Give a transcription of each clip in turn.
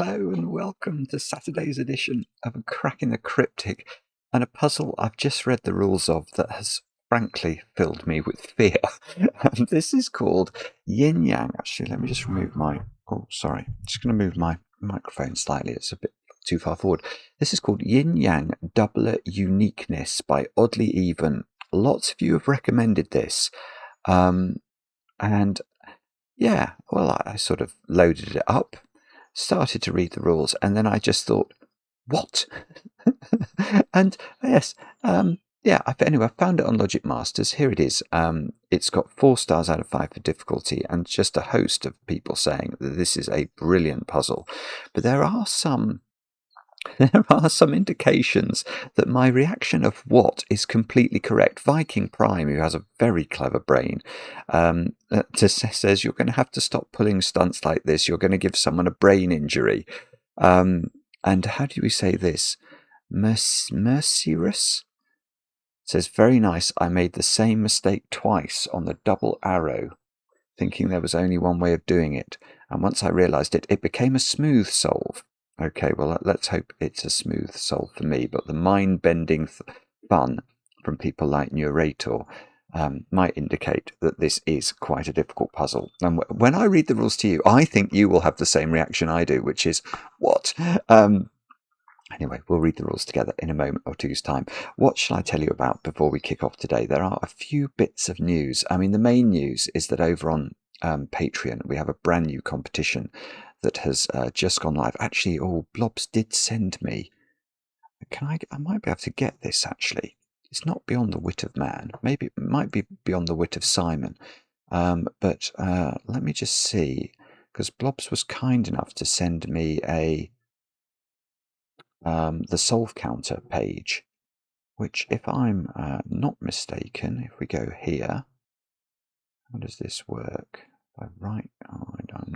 Hello and welcome to Saturday's edition of A Crack in the Cryptic, and a puzzle I've just read the rules of that has frankly filled me with fear. This is called Yin Yang. Actually, let me just remove my... Oh, sorry. I'm just going to move my microphone slightly. It's a bit too far forward. This is called Yin Yang Doubler Uniqueness by Oddlyeven. Lots of you have recommended this. And yeah, well, I sort of loaded it up, started to read the rules, and then I just thought, what? And yes, anyway, I found it on Logic Masters. Here it is. It's got 4 stars out of 5 for difficulty, and just a host of people saying that this is a brilliant puzzle. But there are some indications that my reaction of what is completely correct. Viking Prime, who has a very clever brain, says you're going to have to stop pulling stunts like this. You're going to give someone a brain injury. And how do we say this? Mercirus says, very nice. I made the same mistake twice on the double arrow, thinking there was only one way of doing it. And once I realized it, it became a smooth solve. Okay, well, let's hope it's a smooth solve for me, but the mind-bending fun from people like Neurator might indicate that this is quite a difficult puzzle. And when I read the rules to you, I think you will have the same reaction I do, which is, what? Anyway, we'll read the rules together in a moment or two's time. What shall I tell you about before we kick off today? There are a few bits of news. I mean, the main news is that over on Patreon, we have a brand new competition that has just gone live. Actually, Blobs did send me. I might be able to get this, actually. It's not beyond the wit of man. Maybe it might be beyond the wit of Simon. But let me just see, because Blobs was kind enough to send me the solve counter page, which, if I'm not mistaken, if we go here, how does this work? I'm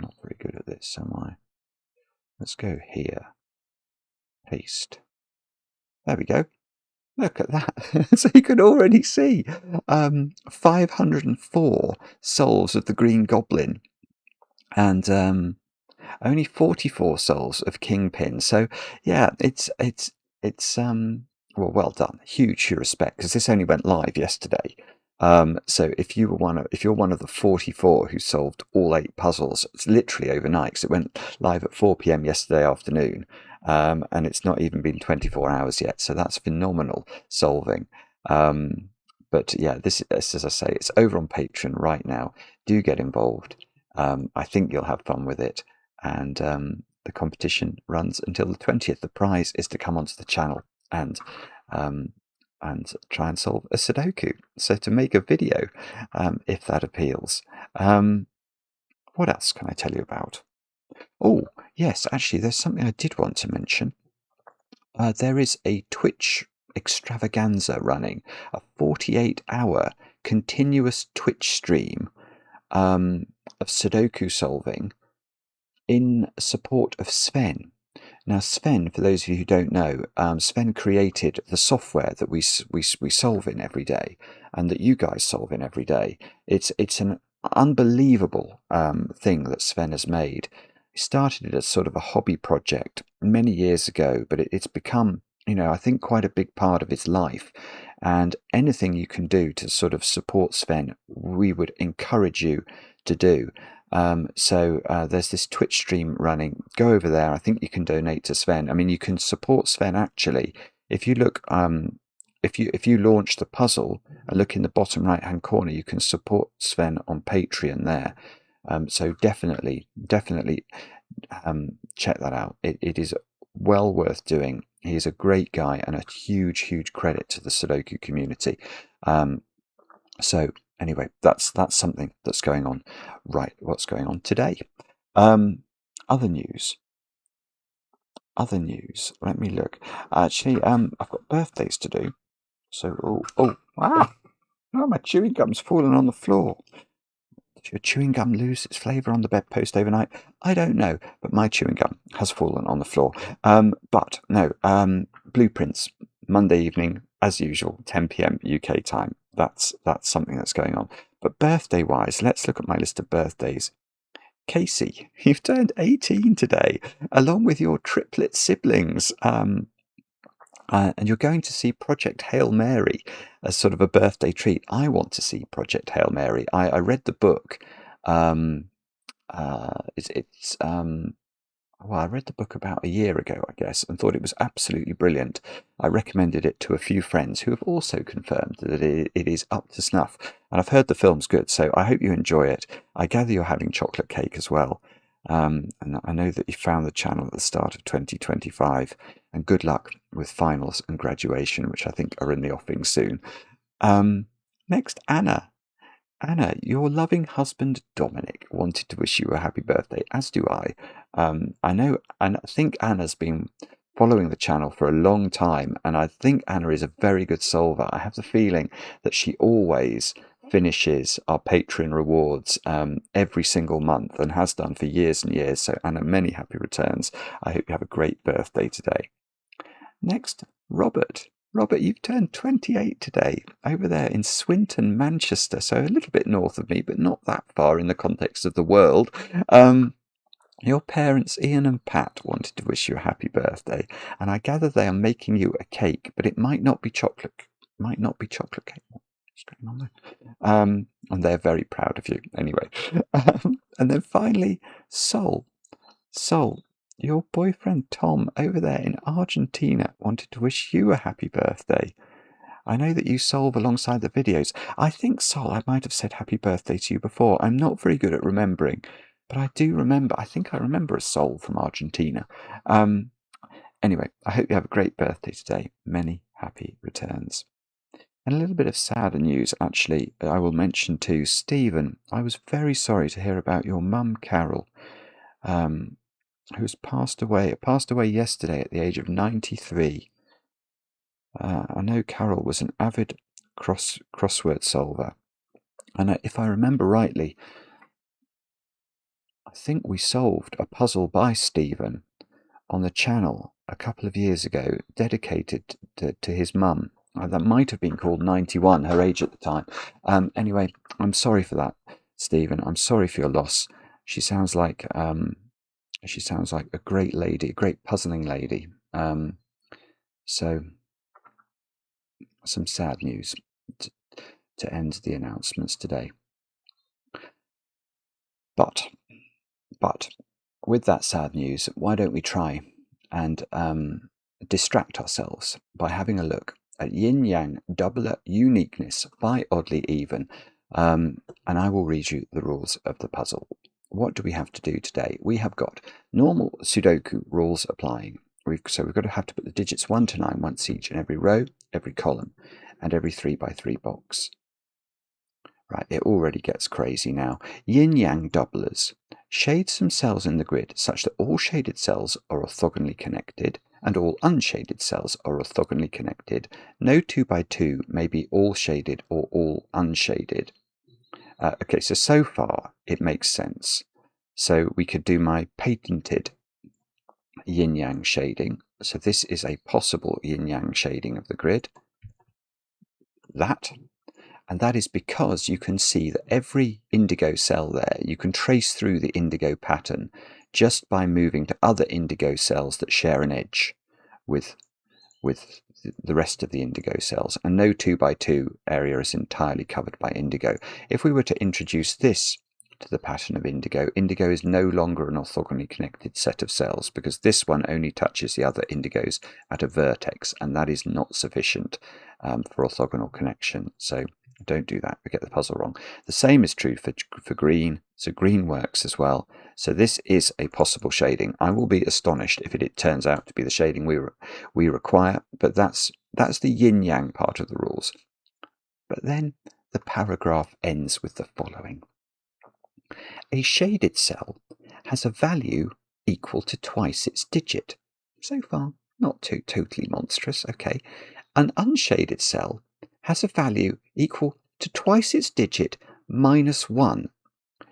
not very good at this, am I? Let's go here. Paste. There we go. Look at that. So you can already see 504 souls of the Green Goblin and only 44 souls of Kingpin. So yeah, it's well done. Huge respect, because this only went live yesterday. So if you're one of the 44 who solved all 8 puzzles, it's literally overnight, because it went live at 4 p.m. yesterday afternoon, and it's not even been 24 hours yet. So that's phenomenal solving. But yeah, this, as I say, it's over on Patreon right now. Do get involved. I think you'll have fun with it, and the competition runs until the 20th. The prize is to come onto the channel and try and solve a Sudoku. So to make a video, if that appeals. What else can I tell you about? Oh, yes, actually, there's something I did want to mention. There is a Twitch extravaganza running, a 48-hour continuous Twitch stream of Sudoku solving in support of Sven. Now, Sven, for those of you who don't know, Sven created the software that we solve in every day, and that you guys solve in every day. It's an unbelievable thing that Sven has made. He started it as sort of a hobby project many years ago, but it's become, I think, quite a big part of his life. And anything you can do to sort of support Sven, we would encourage you to do. So there's this Twitch stream running. Go over there. I think you can donate to Sven. I mean, you can support Sven actually. If you look, if you launch the puzzle and look in the bottom right hand corner, you can support Sven on Patreon there. So definitely check that out. It is well worth doing. He is a great guy and a huge credit to the Sudoku community. So anyway, that's something that's going on. Right, what's going on today? Other news. Let me look. Actually, I've got birthdays to do. So, my chewing gum's fallen on the floor. Did your chewing gum lose its flavour on the bedpost overnight? I don't know, but my chewing gum has fallen on the floor. But no, Blueprints, Monday evening, as usual, 10 p.m. UK time. That's something that's going on. But birthday-wise, let's look at my list of birthdays. Casey, you've turned 18 today, along with your triplet siblings. And you're going to see Project Hail Mary as sort of a birthday treat. I want to see Project Hail Mary. I read the book. Well, I read the book about a year ago, I guess, and thought it was absolutely brilliant. I recommended it to a few friends who have also confirmed that it is up to snuff. And I've heard the film's good, so I hope you enjoy it. I gather you're having chocolate cake as well. And I know that you found the channel at the start of 2025. And good luck with finals and graduation, which I think are in the offing soon. Next, Anna. Anna, your loving husband Dominic wanted to wish you a happy birthday, as do I. I know, and I think Anna's been following the channel for a long time, and I think Anna is a very good solver. I have the feeling that she always finishes our Patreon rewards every single month and has done for years and years. So Anna, many happy returns. I hope you have a great birthday today. Next, Robert. Robert, you've turned 28 today, over there in Swinton, Manchester, so a little bit north of me, but not that far in the context of the world. Your parents, Ian and Pat, wanted to wish you a happy birthday, and I gather they are making you a cake, but it might not be chocolate. Might not be chocolate cake. What's going on there? And they're very proud of you, anyway. And then finally, Sol. Sol. Your boyfriend Tom over there in Argentina wanted to wish you a happy birthday. I know that you solve alongside the videos. I think, Sol, I might have said happy birthday to you before. I'm not very good at remembering, but I do remember. I think I remember a Sol from Argentina. Anyway, I hope you have a great birthday today. Many happy returns. And a little bit of sadder news, actually, I will mention to Stephen. I was very sorry to hear about your mum, Carol, who's passed away yesterday at the age of 93. I know Carol was an avid crossword solver, and if I remember rightly, I think we solved a puzzle by Stephen on the channel a couple of years ago, dedicated to his mum. That might have been called 91, her age at the time. Anyway, I'm sorry for that, Stephen. I'm sorry for your loss. She sounds like a great lady, a great puzzling lady. So, some sad news to end the announcements today. But, with that sad news, why don't we try and distract ourselves by having a look at Yin Yang Doubler Uniqueness by Oddlyeven, and I will read you the rules of the puzzle. What do we have to do today? We have got normal Sudoku rules applying. So we've got to have to put the digits 1 to 9 once each in every row, every column, and every 3x3 box. Right, it already gets crazy now. Yin Yang Doublers. Shade some cells in the grid such that all shaded cells are orthogonally connected and all unshaded cells are orthogonally connected. No 2x2 may be all shaded or all unshaded. Okay, so far it makes sense. So we could do my patented Yin Yang shading. So this is a possible Yin Yang shading of the grid. And that is because you can see that every indigo cell there, you can trace through the indigo pattern just by moving to other indigo cells that share an edge with the rest of the indigo cells. And no 2x2 area is entirely covered by indigo. If we were to introduce this to the pattern of indigo, indigo is no longer an orthogonally connected set of cells because this one only touches the other indigos at a vertex, and that is not sufficient for orthogonal connection. So don't do that, we get the puzzle wrong. The same is true for green, so green works as well. So this is a possible shading. I will be astonished if it turns out to be the shading we require, but that's the yin-yang part of the rules. But then the paragraph ends with the following. A shaded cell has a value equal to twice its digit. So far, not too totally monstrous, okay. An unshaded cell has a value equal to twice its digit minus 1.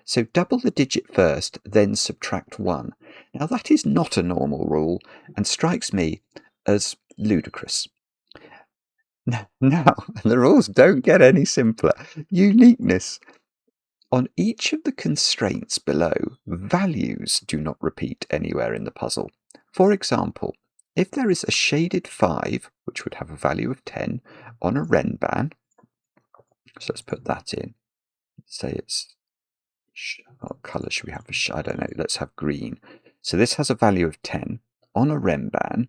So double the digit first, then subtract 1. Now that is not a normal rule and strikes me as ludicrous. Now, the rules don't get any simpler. Uniqueness. On each of the constraints below, values do not repeat anywhere in the puzzle. For example, if there is a shaded 5, which would have a value of 10, on a renban, so let's put that in. Say it's, what colour should we have? I don't know, let's have green. So this has a value of 10 on a renban.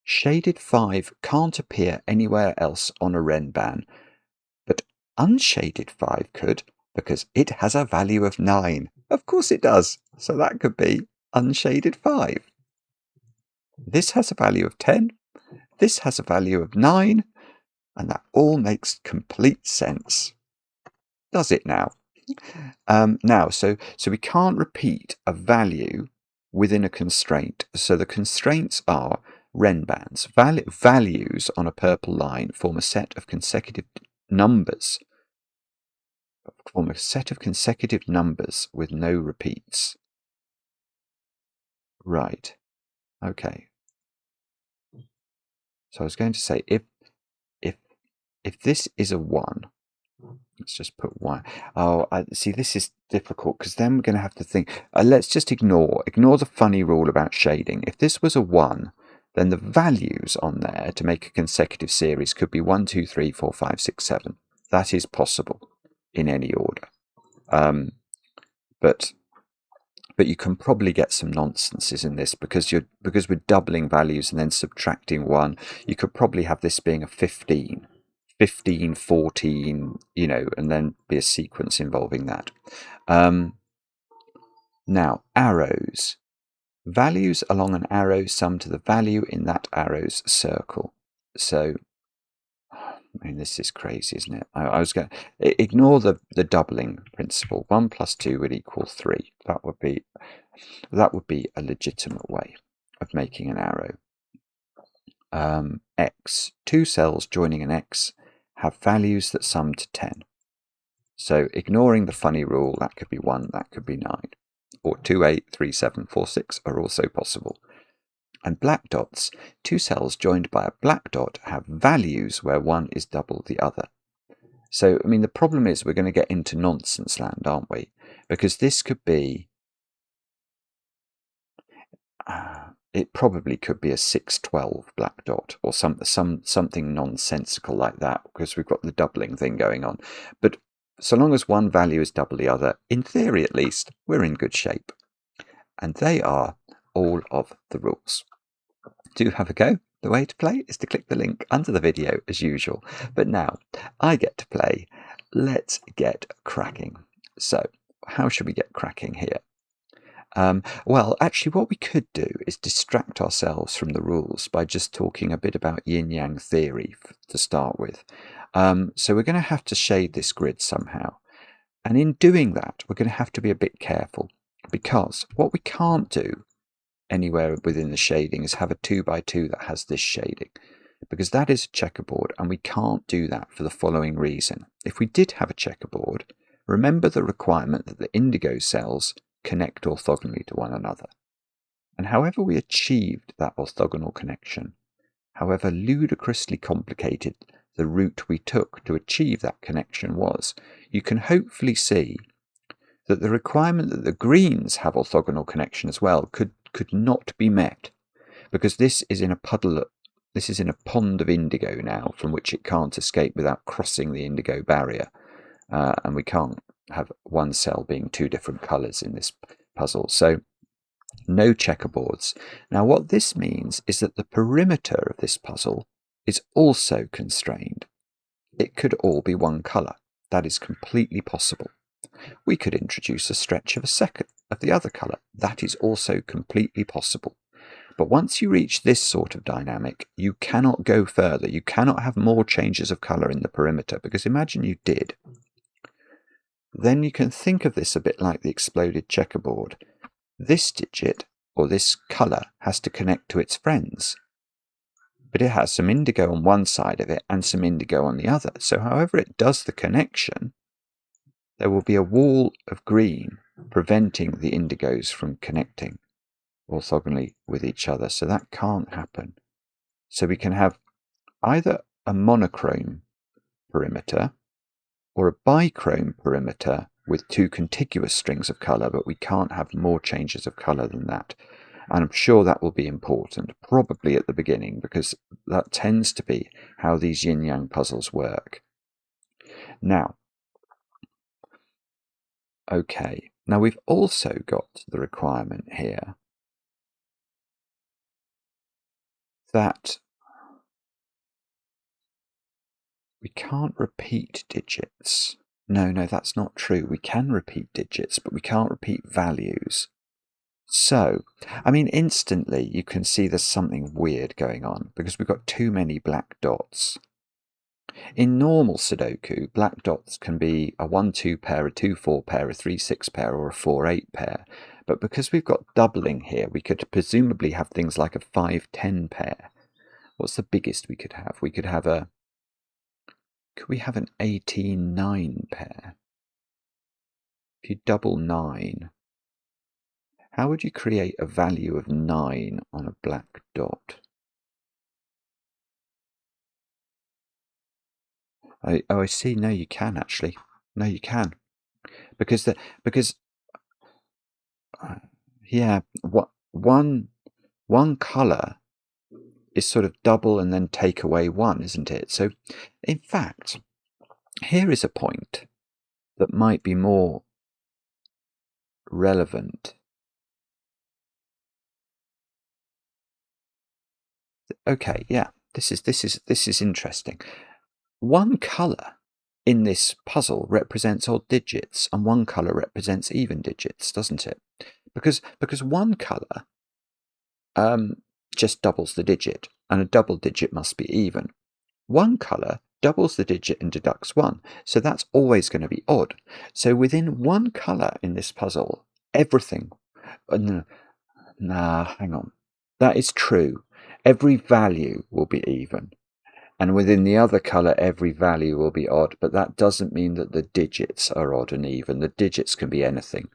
Shaded 5 can't appear anywhere else on a renban, but unshaded 5 could, because it has a value of 9. Of course it does. So that could be unshaded 5. This has a value of 10. This has a value of 9. And that all makes complete sense. Does it now? So we can't repeat a value within a constraint. So the constraints are renbans. Values on a purple line form a set of consecutive numbers. With no repeats. Right. Okay. So I was going to say if this is a 1, let's just put 1. Oh, see, this is difficult because then we're going to have to think. Let's just ignore the funny rule about shading. If this was a 1, then the values on there to make a consecutive series could be 1, 2, 3, 4, 5, 6, 7. That is possible in any order. But you can probably get some nonsenses in this because we're doubling values and then subtracting 1. You could probably have this being a 15, 14, and then be a sequence involving that. Now, arrows. Values along an arrow sum to the value in that arrow's circle. So, I mean, this is crazy, isn't it? I was going to ignore the doubling principle. 1 plus 2 would equal 3. That would be a legitimate way of making an arrow. X. 2 cells joining an X have values that sum to 10. So ignoring the funny rule, that could be 1, that could be 9. Or 2, 8, 3, 7, 4, 6 are also possible. And black dots, 2 cells joined by a black dot have values where one is double the other. So, I mean, the problem is we're going to get into nonsense land, aren't we? Because this could be... it probably could be a 612 black dot or something nonsensical like that, because we've got the doubling thing going on. But so long as one value is double the other, in theory at least, we're in good shape. And they are all of the rules. Do have a go. The way to play is to click the link under the video as usual. But now I get to play. Let's get cracking. So how should we get cracking here? Well, actually, what we could do is distract ourselves from the rules by just talking a bit about yin-yang theory to start with. So we're going to have to shade this grid somehow. And in doing that, we're going to have to be a bit careful, because what we can't do anywhere within the shading is have a 2x2 that has this shading, because that is a checkerboard, and we can't do that for the following reason. If we did have a checkerboard, remember the requirement that the indigo cells connect orthogonally to one another. And however we achieved that orthogonal connection, however ludicrously complicated the route we took to achieve that connection was, you can hopefully see that the requirement that the greens have orthogonal connection as well could not be met, because this is in a pond of indigo now from which it can't escape without crossing the indigo barrier, and we can't have one cell being 2 different colours in this puzzle. So no checkerboards. Now what this means is that the perimeter of this puzzle is also constrained. It could all be one colour. That is completely possible. We could introduce a stretch of the other colour. That is also completely possible. But once you reach this sort of dynamic, you cannot go further. You cannot have more changes of colour in the perimeter, because imagine you did. Then you can think of this a bit like the exploded checkerboard. This digit, or this colour, has to connect to its friends. But it has some indigo on one side of it and some indigo on the other. So however it does the connection, there will be a wall of green preventing the indigos from connecting orthogonally with each other. So that can't happen. So we can have either a monochrome perimeter, or a bichrome perimeter with two contiguous strings of colour, but we can't have more changes of colour than that. And I'm sure that will be important, probably at the beginning, because that tends to be how these yin-yang puzzles work. Now, okay, now we've also got the requirement here that we can't repeat digits. No, that's not true. We can repeat digits, but we can't repeat values. So, I mean, instantly you can see there's something weird going on because we've got too many black dots. In normal Sudoku, black dots can be a 1-2 pair, a 2-4 pair, a 3-6 pair, or a 4-8 pair. But because we've got doubling here, we could presumably have things like a 5-10 pair. What's the biggest we could have? We could have a... Could we have an 18-9 pair? If you double 9, how would you create a value of 9 on a black dot? I see. No, you can actually. No, you can, because yeah, one color is sort of double and then take away one, isn't it? So, in fact, here is a point that might be more relevant. Okay, yeah, this is interesting. One color in this puzzle represents odd digits, and one color represents even digits, doesn't it? Because one color just doubles the digit, and a double digit must be even. One color doubles the digit and deducts 1, so that's always going to be odd. So within one color in this puzzle, everything... Nah, hang on. That is true. Every value will be even. And within the other color, every value will be odd, but that doesn't mean that the digits are odd and even. The digits can be anything.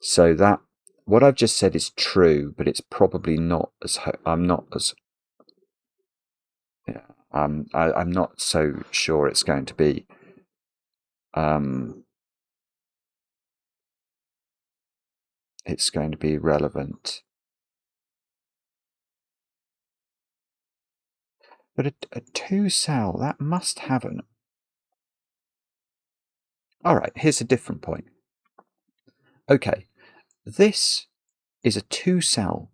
So that, what I've just said is true, but it's probably not as, I'm not so sure it's going to be, it's going to be relevant. But a 2-cell, that must have an... Alright, here's a different point. Okay, this is a 2-cell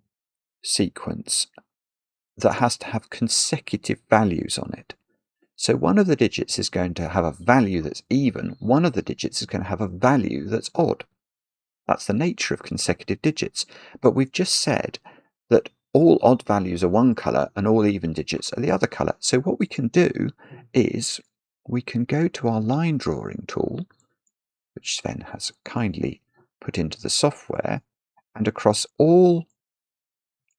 sequence that has to have consecutive values on it. So one of the digits is going to have a value that's even, one of the digits is going to have a value that's odd. That's the nature of consecutive digits. But we've just said that all odd values are one colour and all even digits are the other colour. So what we can do is we can go to our line drawing tool, which Sven has kindly put into the software, and across all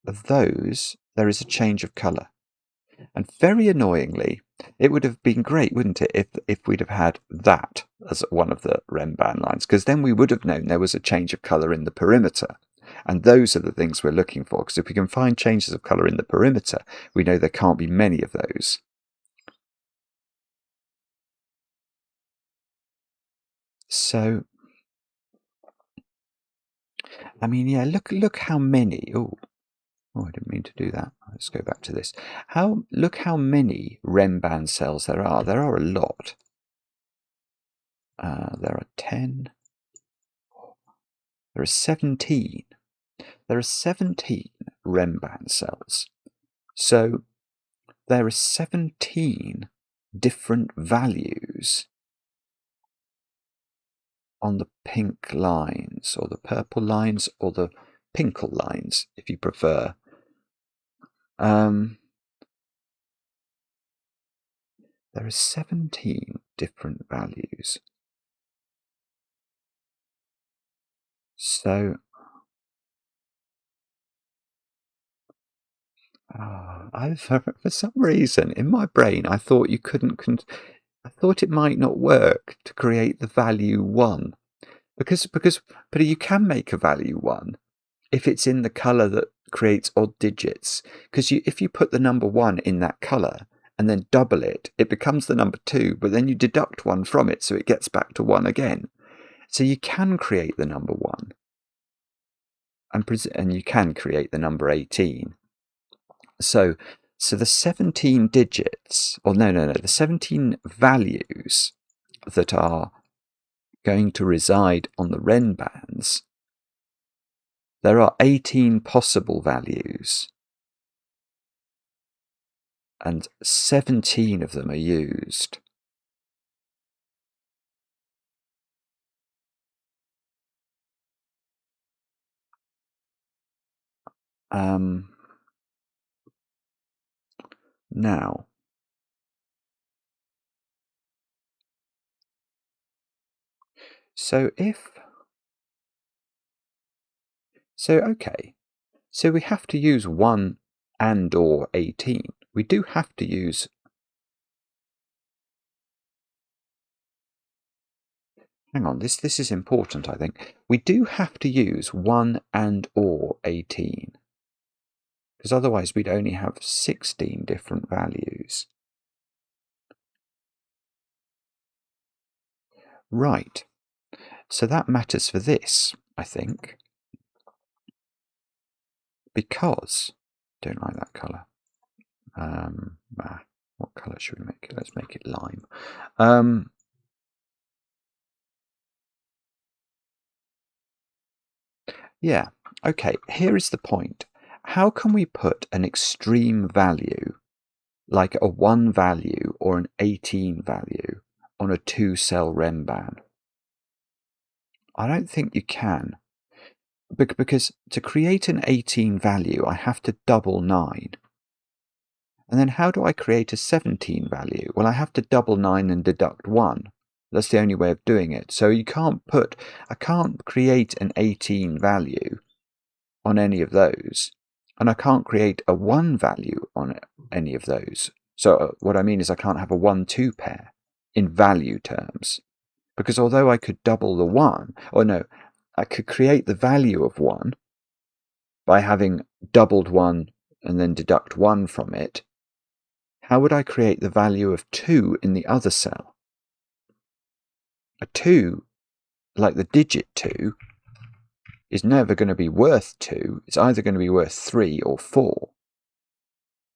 of those there is a change of colour. And very annoyingly, it would have been great, wouldn't it, if we'd have had that as one of the renban lines, because then we would have known there was a change of colour in the perimeter. And those are the things we're looking for, because if we can find changes of colour in the perimeter, we know there can't be many of those. So, I mean, yeah, look how many... Oh, I didn't mean to do that. Let's go back to this. Look how many renban cells there are. There are a lot. There are 10. There are 17. There are 17 renban cells. So there are 17 different values on the pink lines, or the purple lines, or the pinkle lines, if you prefer. There are 17 different values. So, for some reason in my brain, I thought you couldn't. I thought it might not work to create the value 1, but you can make a value 1 if it's in the color that creates odd digits. Because if you put the number 1 in that color and then double it, it becomes the number 2, but then you deduct 1 from it, so it gets back to 1 again. So you can create the number 1, and you can create the number 18. So the 17 digits, or the 17 values that are going to reside on the renbans, there are 18 possible values, and 17 of them are used. Now, okay, so we have to use 1 and or 18. We do have to use, hang on, this is important, I think. We do have to use 1 and or 18, because otherwise we'd only have 16 different values. Right, so that matters for this, I think, because I don't like that colour. What colour should we make it? Let's make it lime. Yeah, okay, here is the point. How can we put an extreme value, like a 1 value or an 18 value, on a 2-cell renban? I don't think you can. Because to create an 18 value, I have to double 9. And then how do I create a 17 value? Well, I have to double 9 and deduct 1. That's the only way of doing it. So I can't create an 18 value on any of those. And I can't create a 1 value on any of those. So what I mean is I can't have a 1-2 pair in value terms. Because although I could double the 1, or no, I could create the value of 1 by having doubled 1 and then deduct 1 from it, how would I create the value of 2 in the other cell? A 2, like the digit 2, is never going to be worth 2. It's either going to be worth 3 or 4.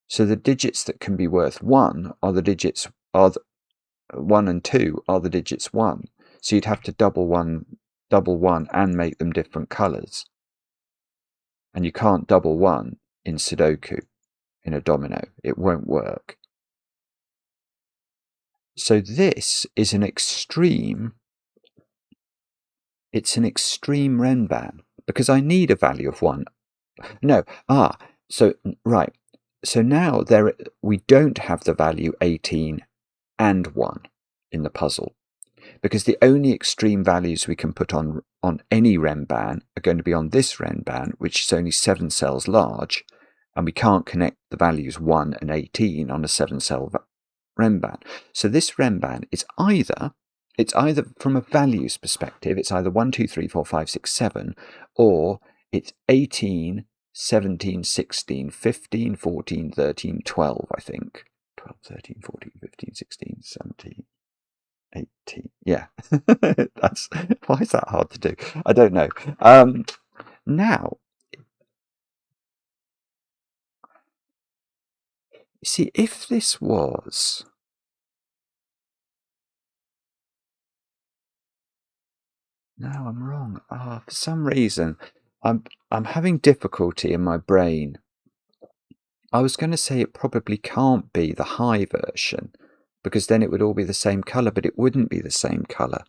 So the digits that can be worth 1 are the digits 1 and 2 are the digits 1. So you'd have to double 1 and make them different colours. And you can't double 1 in Sudoku, in a domino. It won't work. So this is an extreme. It's an extreme renban because I need a value of 1. No, so right. So now we don't have the value 18 and 1 in the puzzle, because the only extreme values we can put on any renban are going to be on this renban, which is only 7 cells large, and we can't connect the values 1 and 18 on a 7-cell renban. So this renban is either from a values perspective, it's either 1, 2, 3, 4, 5, 6, 7, or it's 18, 17, 16, 15, 14, 13, 12, I think. 12, 13, 14, 15, 16, 17, 18. Yeah. Why is that hard to do? I don't know. Now, see, if this was... No, I'm wrong. For some reason, I'm having difficulty in my brain. I was going to say it probably can't be the high version, because then it would all be the same colour, but it wouldn't be the same colour.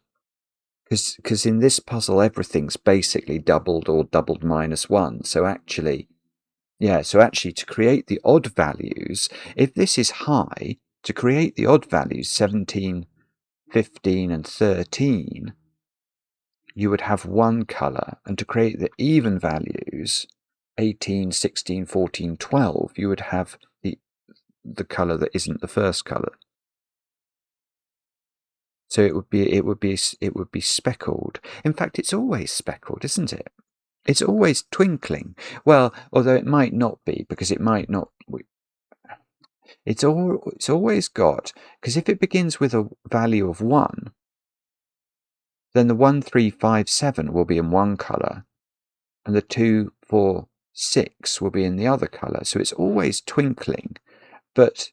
Because in this puzzle, everything's basically doubled or doubled -1. So actually, to create the odd values, if this is high, to create the odd values, 17, 15, and 13, you would have 1 colour, and to create the even values, 18, 16, 14, 12, you would have the colour that isn't the first colour. So it would be speckled. In fact, it's always speckled, isn't it? It's always twinkling. Well, although it might not be, because it might not. It's always got, because if it begins with a value of 1, then the 1, 3, 5, 7 will be in one colour, and the 2, 4, 6 will be in the other colour. So it's always twinkling, but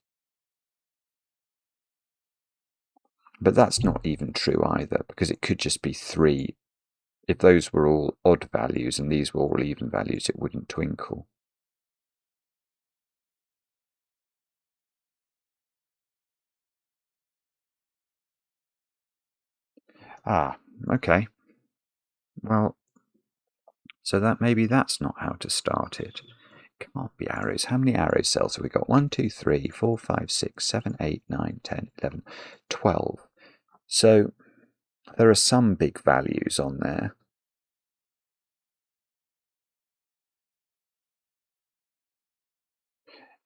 that's not even true either, because it could just be 3. If those were all odd values and these were all even values, it wouldn't twinkle. Ah, okay. Well, so that maybe that's not how to start it. Can't be arrows. How many arrow cells have we got? 1, 2, 3, 4, 5, 6, 7, 8, 9, 10, 11, 12. So there are some big values on there.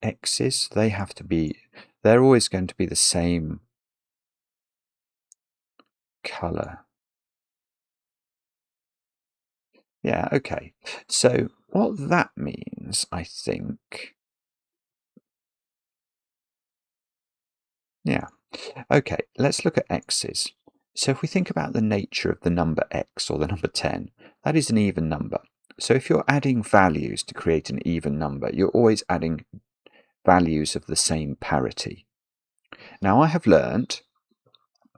X's, they're always going to be the same colour. Yeah, okay. So what that means, I think... Yeah. Okay, let's look at X's. So if we think about the nature of the number X, or the number 10, that is an even number. So if you're adding values to create an even number, you're always adding values of the same parity. Now I have learnt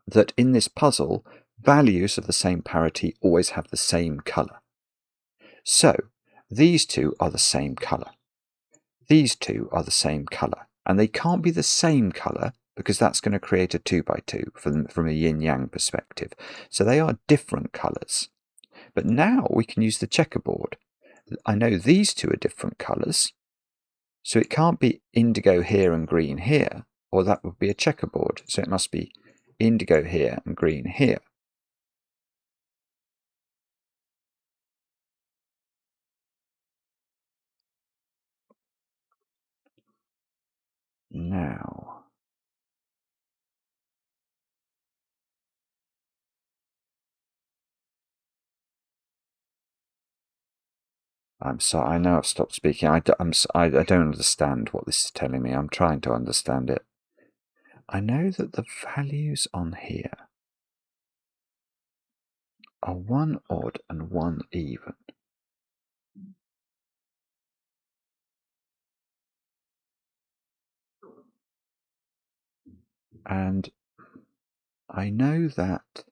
that in this puzzle, values of the same parity always have the same colour. So these two are the same colour. These two are the same colour. And they can't be the same colour, because that's going to create a 2 by 2 from a yin-yang perspective. So they are different colours. But now we can use the checkerboard. I know these two are different colours, so it can't be indigo here and green here, or that would be a checkerboard. So it must be indigo here and green here. Now... I'm sorry, I know I've stopped speaking. I don't understand what this is telling me. I'm trying to understand it. I know that the values on here are 1 odd and 1 even. And I know that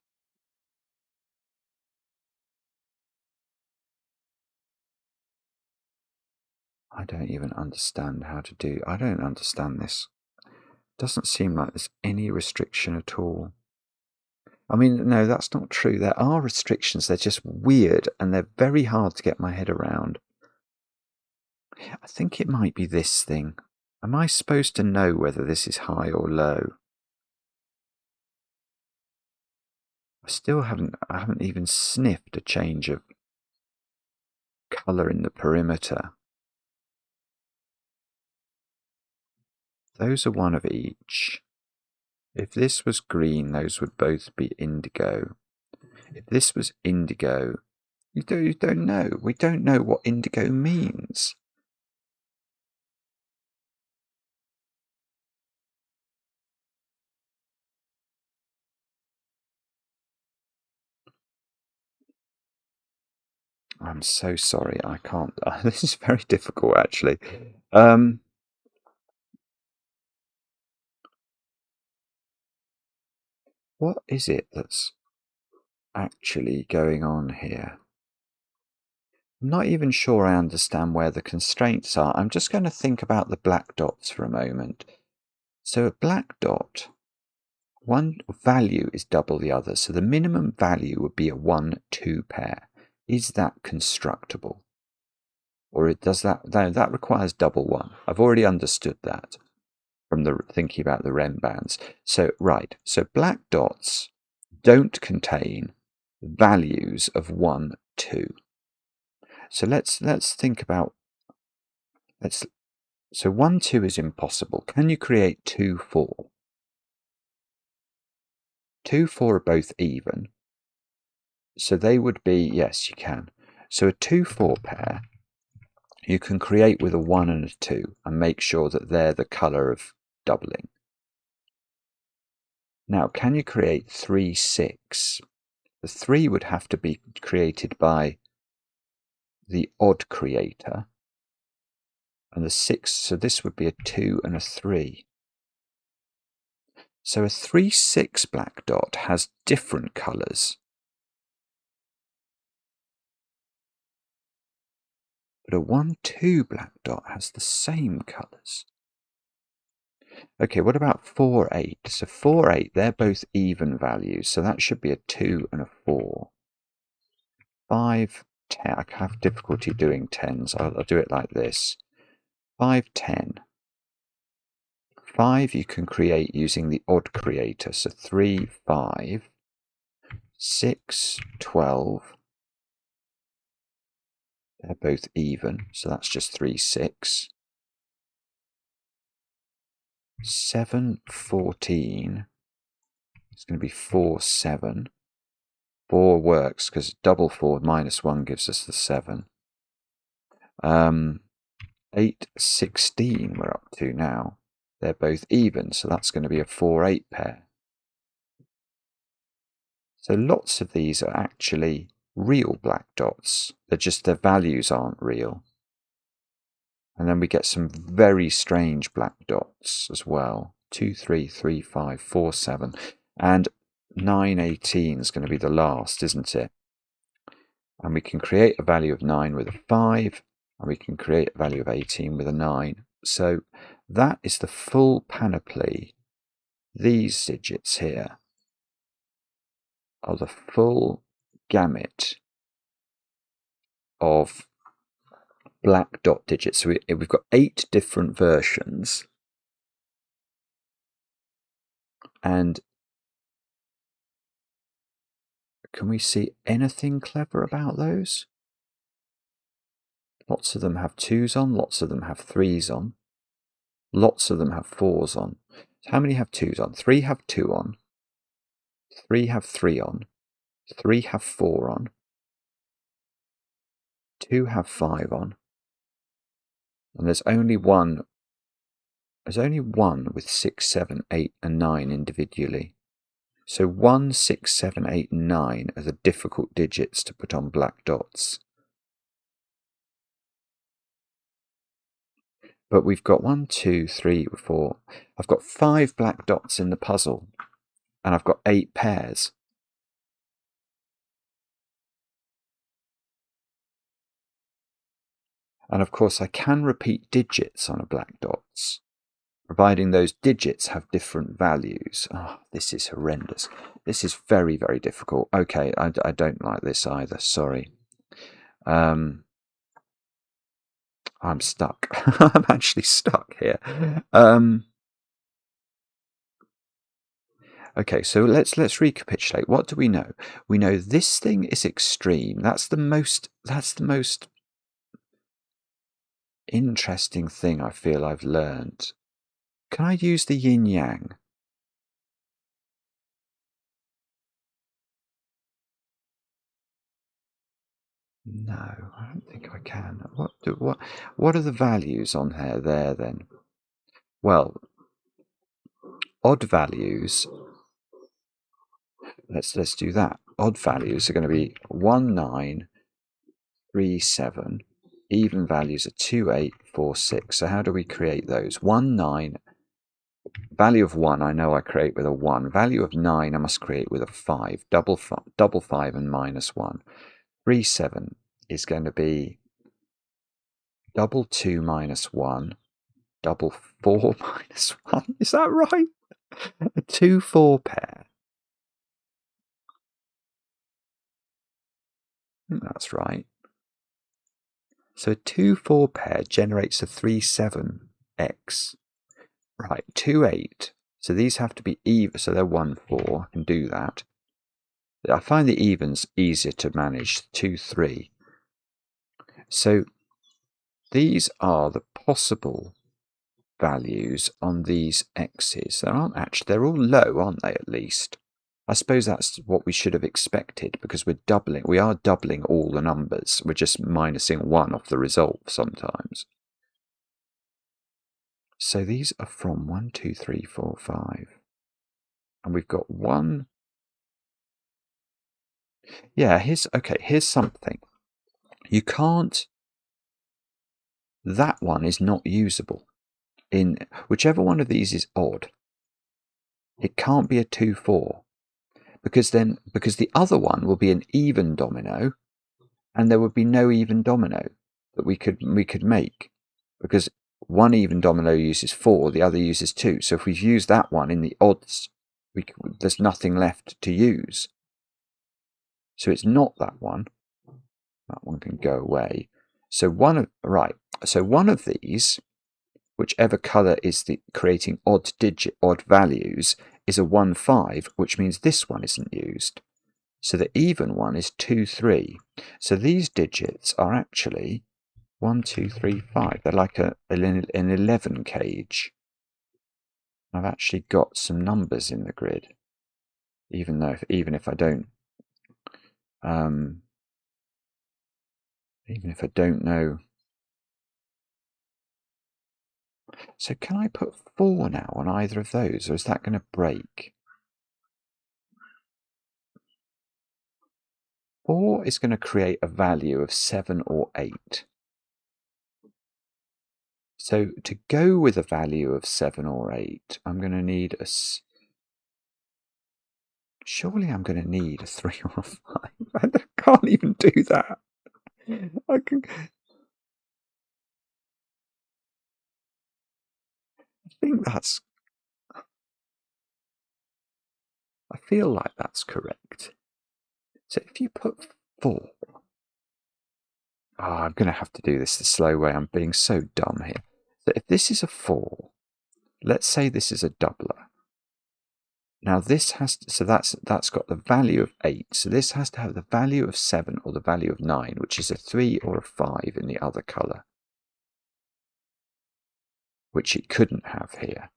I don't even understand how to do. I don't understand this. It doesn't seem like there's any restriction at all. I mean, no, that's not true. There are restrictions. They're just weird, and they're very hard to get my head around. I think it might be this thing. Am I supposed to know whether this is high or low? I haven't even sniffed a change of colour in the perimeter. Those are 1 of each. If this was green, those would both be indigo. If this was indigo, you don't know. We don't know what indigo means. I'm so sorry, I can't. This is very difficult, actually. What is it that's actually going on here? I'm not even sure I understand where the constraints are. I'm just going to think about the black dots for a moment. So a black dot, one value is double the other. So the minimum value would be a 1-2 pair. Is that constructible? Or does that... No, that requires double 1. I've already understood that from the thinking about the renbans. So, right. So black dots don't contain values of 1, 2. So let's think about... So 1, 2 is impossible. Can you create 2, 4? 2, 4 are both even. So they would be... Yes, you can. So a 2, 4 pair you can create with a 1 and a 2 and make sure that they're the colour of doubling. Now, can you create 3, 6? The 3 would have to be created by the odd creator, and the 6, so this would be a 2 and a 3. So a 3, 6 black dot has different colours, but a 1, 2 black dot has the same colours. Okay, what about 4, 8? So 4, 8, they're both even values, so that should be a 2 and a 4. 5, 10, I have difficulty doing 10s, I'll do it like this. 5, 10. 5 you can create using the odd creator, so 3, 5. 6, 12. They're both even, so that's just 3, 6. 7, 14. It's going to be 4, 7. 4 works because double 4 minus 1 gives us the 7. 8, 16 we're up to now. They're both even, so that's going to be a 4, 8 pair. So lots of these are actually real black dots. They're just their values aren't real. And then we get some very strange black dots as well. 2, 3, 3, 5, 4, 7. And 9, 18 is going to be the last, isn't it? And we can create a value of 9 with a 5. And we can create a value of 18 with a 9. So that is the full panoply. These digits here are the full gamut of black dot digits. So we've got 8 different versions, and can we see anything clever about those? Lots of them have 2s on, lots of them have 3s on, lots of them have 4s on. So how many have 2s on? 3 have 2 on, 3 have 3 on, 3 have 4 on, 2 have 5 on, and there's only one with 6, 7, 8 and 9 individually. So 1, 6, 7, 8 and 9 are the difficult digits to put on black dots. But we've got 1, 2, 3, 4. I've got 5 black dots in the puzzle, and I've got 8 pairs. And of course I can repeat digits on a black dots, providing those digits have different values. Oh, this is horrendous. This is very, very difficult. Okay, I don't like this either, sorry. I'm stuck. I'm actually stuck here. Okay, so let's recapitulate. What do we know? We know this thing is extreme. That's the most interesting thing I feel I've learned. Can I use the yin yang? No, I don't think I can. What are the values on here there then? Well, odd values. Let's do that. Odd values are going to be 1, 9, 3, 7. Even values are 2, 8, 4, 6. So how do we create those? 1, 9. Value of 1 I know I create with a 1. Value of 9 I must create with a 5. Double 5 and minus 1. 3, 7 is going to be double 2 minus 1. Double 4 minus 1. Is that right? A 2, 4 pair. That's right. So a 2, 4 pair generates a 3, 7x. Right, 2, 8. So these have to be even, so they're 1, 4. I can do that. I find the evens easier to manage. 2, 3. So these are the possible values on these x's. There aren't actually, they're all low, aren't they, at least? I suppose that's what we should have expected, because we are doubling all the numbers. We're just minusing 1 off the result sometimes. So these are from 1, 2, 3, 4, 5. And we've got one. Yeah, here's something. You can't. That one is not usable. In whichever one of these is odd, it can't be a 2, 4. Because the other one will be an even domino, and there would be no even domino that we could make, because one even domino uses 4, the other uses 2. So if we've used that one in the odds, there's nothing left to use. So it's not that one. That one can go away. So one of these, whichever color is creating odd values, is a 1, 5, which means this one isn't used. So the even one is 2, 3. So these digits are actually 1, 2, 3, 5. They're like an 11 cage. I've actually got some numbers in the grid, even if I don't know. So can I put 4 now on either of those, or is that going to break? 4 is going to create a value of 7 or 8. So to go with a value of 7 or 8, I'm going to need surely I'm going to need a 3 or a 5. I can't even do that. I feel like that's correct. So if you put 4, I'm going to have to do this the slow way. I'm being so dumb here. So if this is a 4, let's say this is a doubler. Now this has to, so that's got the value of 8. So this has to have the value of 7 or the value of 9, which is a 3 or a 5 in the other color, which it couldn't have here.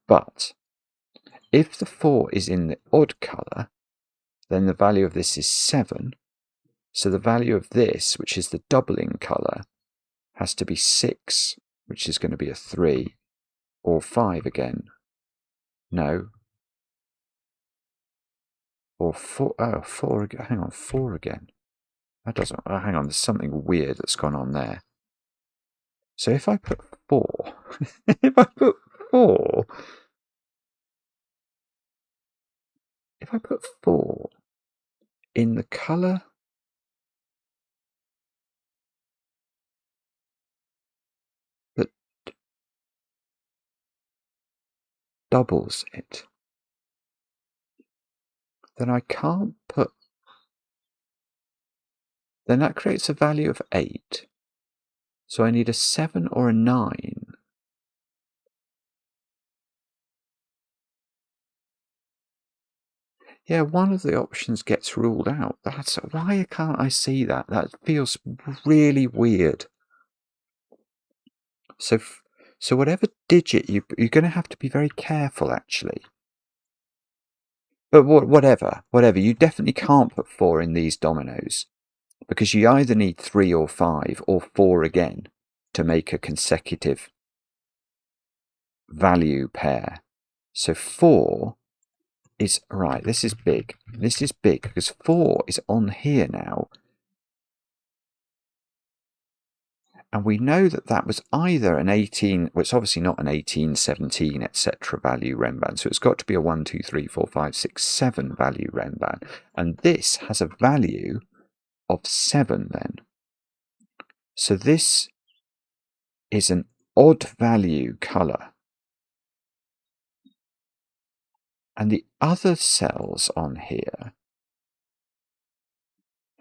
But if the 4 is in the odd color, then the value of this is 7. So the value of this, which is the doubling color, has to be 6, which is going to be a 3, or 5 again. No. Or 4. Oh, 4 again. Hang on, 4 again. That doesn't. Oh, hang on, there's something weird that's gone on there. So if I put 4, if I put 4 in the color that doubles it, then I can't put. Then that creates a value of 8. So I need a 7 or a 9. Yeah, one of the options gets ruled out. That's why can't I see that? That feels really weird. So whatever digit you're going to have to be very careful, actually. But whatever, you definitely can't put 4 in these dominoes, because you either need 3 or 5 or 4 again to make a consecutive value pair. So 4 is, right, this is big. This is big because 4 is on here now. And we know that was either an 18, well, it's obviously not an 18, 17, etc. value renban. So it's got to be a 1, 2, 3, 4, 5, 6, 7 value renban. And this has a value of 7 then. So this is an odd value color. And the other cells on here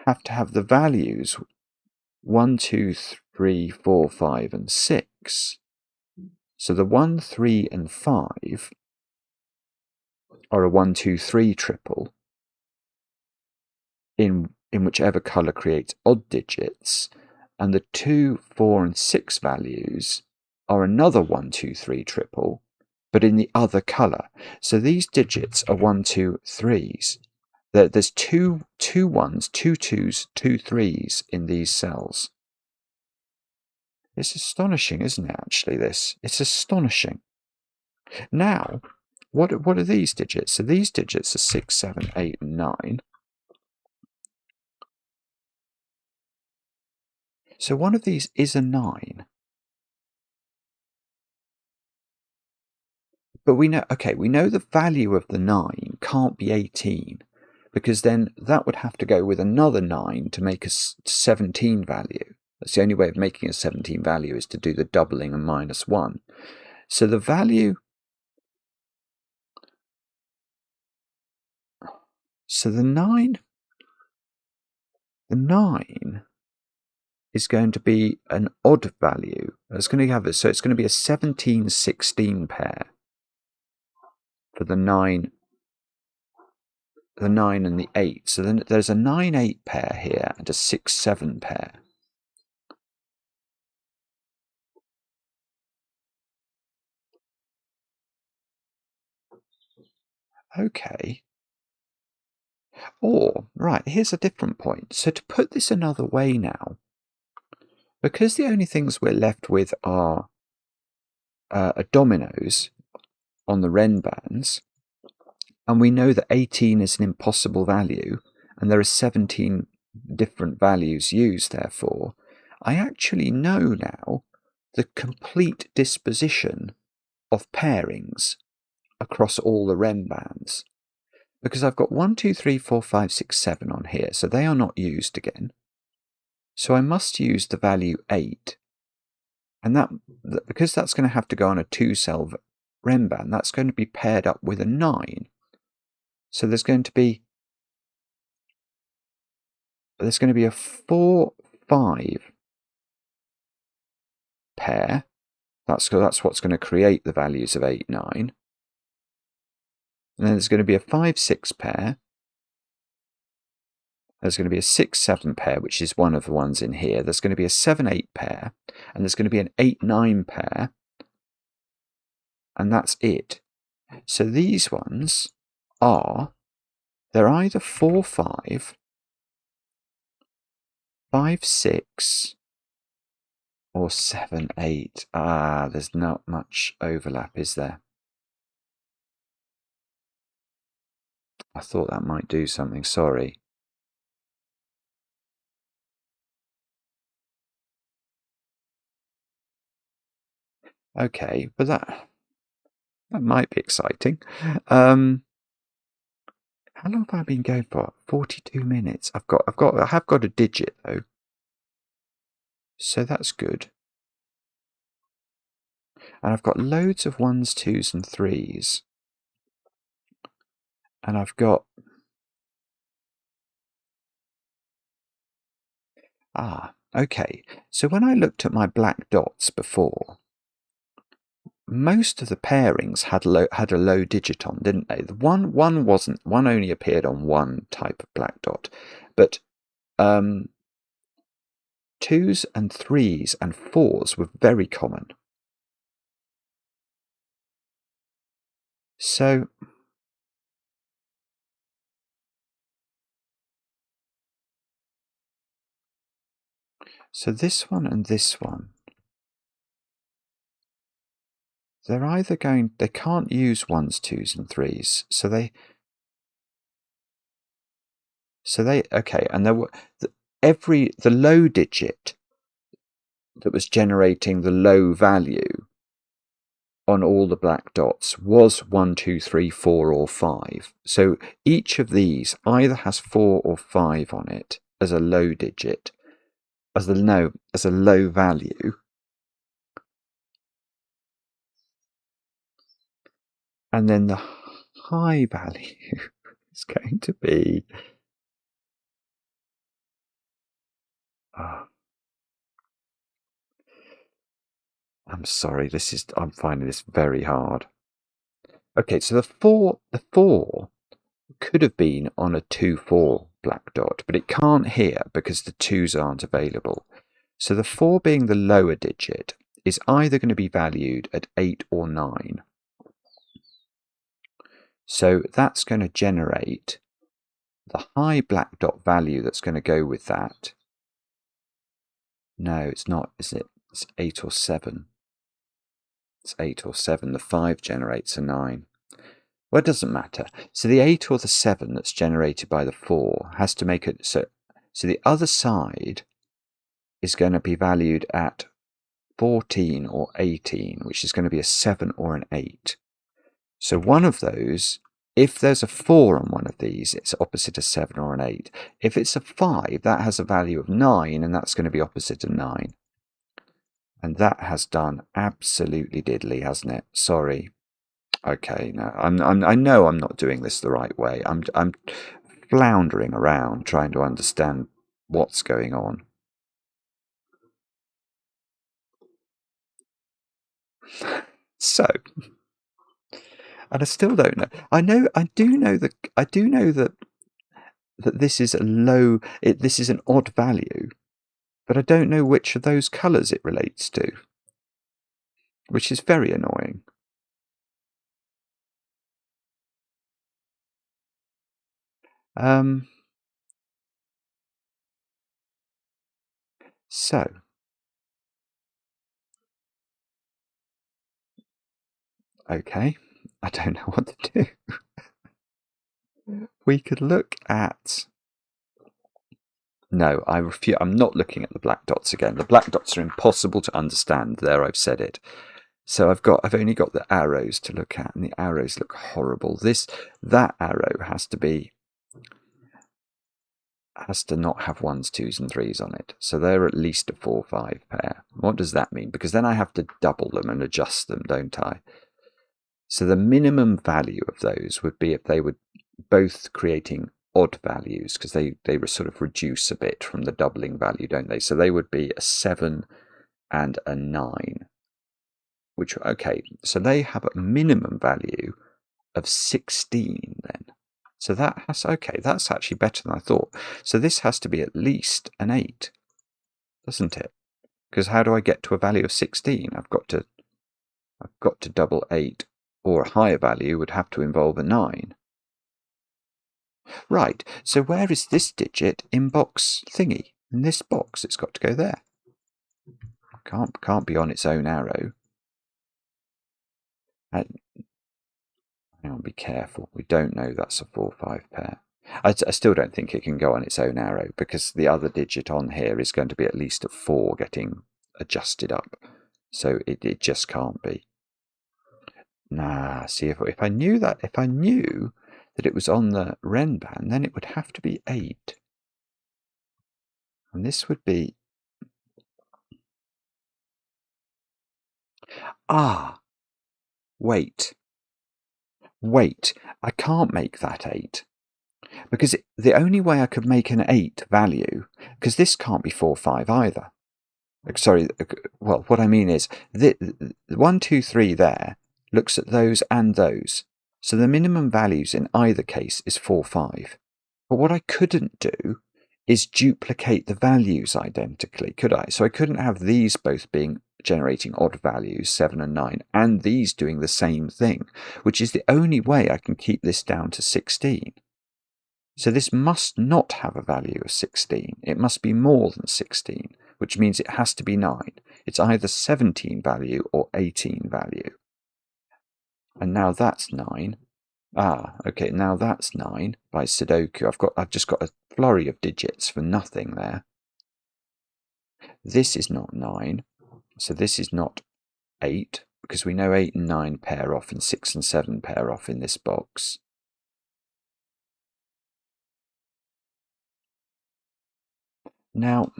have to have the values 1, 2, 3, 4, 5, and 6. So the 1, 3, and 5 are a 1, 2, 3 triple in whichever color creates odd digits, and the 2, 4, and 6 values are another 1, 2, 3 triple, but in the other color. So these digits are 1, 2, 3s. There's two 1s, 2 2s, 2 3s in these cells. It's astonishing, isn't it, actually, this? It's astonishing. Now, what are these digits? So these digits are 6, 7, 8, and 9. So one of these is a 9. But we know, okay, we know the value of the 9 can't be 18, because then that would have to go with another 9 to make a 17 value. That's the only way of making a 17 value, is to do the doubling and minus 1. So the value... So the 9 is going to be an odd value. It's going to have so it's going to be a 17-16 pair for the 9 and the 8. So then there's a 9-8 pair here and a 6-7 pair. Okay. Or, right, here's a different point. So to put this another way now, because the only things we're left with are dominoes on the renbans, and we know that 18 is an impossible value, and there are 17 different values used, therefore, I actually know now the complete disposition of pairings across all the renbans. Because I've got 1, 2, 3, 4, 5, 6, 7 on here, so they are not used again. So I must use the value 8. And that, because that's going to have to go on a 2-cell renban, that's going to be paired up with a 9. So there's going to be a 4, 5 pair. That's what's going to create the values of 8, 9. And then there's going to be a 5, 6 pair. There's going to be a 6, 7 pair, which is one of the ones in here. There's going to be a 7, 8 pair. And there's going to be an 8, 9 pair. And that's it. So these ones they're either 4, 5, 5, 6, or 7, 8. There's not much overlap, is there? I thought that might do something, sorry. Okay, but that might be exciting. How long have I been going for? 42 minutes. I have got a digit though. So that's good. And I've got loads of 1s, 2s, and 3s. And I've got... okay. So when I looked at my black dots before, most of the pairings had a low digit on, didn't they? The one only appeared on one type of black dot. But 2s and 3s and 4s were very common. So this one and this one, they're either they can't use 1s, 2s, and 3s, okay, and there were the low digit that was generating the low value on all the black dots was 1, 2, 3, 4, or 5. So each of these either has 4 or 5 on it as a low digit, as a low value. And then the high value is going to be... I'm sorry, I'm finding this very hard. Okay, so the 4 could have been on a 2, 4 black dot, but it can't here because the 2s aren't available. So the 4 being the lower digit is either going to be valued at 8 or 9. So that's going to generate the high black dot value that's going to go with that. No, it's not, is it? It's 8 or 7. It's 8 or 7. The 5 generates a 9. Well, it doesn't matter. So the 8 or the 7 that's generated by the 4 has to make it so the other side is going to be valued at 14 or 18, which is going to be a 7 or an 8. So one of those, if there's a 4 on one of these, it's opposite a 7 or an 8. If it's a 5, that has a value of 9, and that's going to be opposite a 9. And that has done absolutely diddly, hasn't it? Sorry. Okay, no, I know I'm not doing this the right way. I'm floundering around trying to understand what's going on. So, and I still don't know. I do know that this is a low. This is an odd value, but I don't know which of those colours it relates to, which is very annoying. So, okay, I don't know what to do. We could look at. No, I refuse. I'm not looking at the black dots again. The black dots are impossible to understand. There, I've said it. So I've only got the arrows to look at, and the arrows look horrible. That arrow has to not have 1s, 2s, and 3s on it. So they're at least a 4, 5 pair. What does that mean? Because then I have to double them and adjust them, don't I? So the minimum value of those would be if they were both creating odd values, because they sort of reduce a bit from the doubling value, don't they? So they would be a 7 and a 9. Which, okay, so they have a minimum value of 16 then. So that has, okay, that's actually better than I thought. So this has to be at least an 8, doesn't it? Because how do I get to a value of 16? I've got to double 8, or a higher value would have to involve a 9. Right, so where is this digit in box thingy? In this box, it's got to go there. Can't be on its own arrow. Hang on, be careful. We don't know that's a 4, 5 pair. I still don't think it can go on its own arrow, because the other digit on here is going to be at least a 4 getting adjusted up. So it just can't be. Nah, see, if I knew that it was on the renban, then it would have to be 8. And this would be... Ah! Wait, I can't make that 8. Because the only way I could make an 8 value, because this can't be 4, 5 either. Sorry, well, what I mean is, the 1, 2, 3 there looks at those and those. So the minimum values in either case is 4, 5. But what I couldn't do is duplicate the values identically, could I? So I couldn't have these both generating odd values, 7 and 9, and these doing the same thing, which is the only way I can keep this down to 16. So this must not have a value of 16. It must be more than 16, which means it has to be 9. It's either 17 value or 18 value. And now that's 9. Ah, okay, now that's 9 by Sudoku. I've just got a flurry of digits for nothing there. This is not 9, so this is not 8, because we know 8 and 9 pair off and 6 and 7 pair off in this box. Now,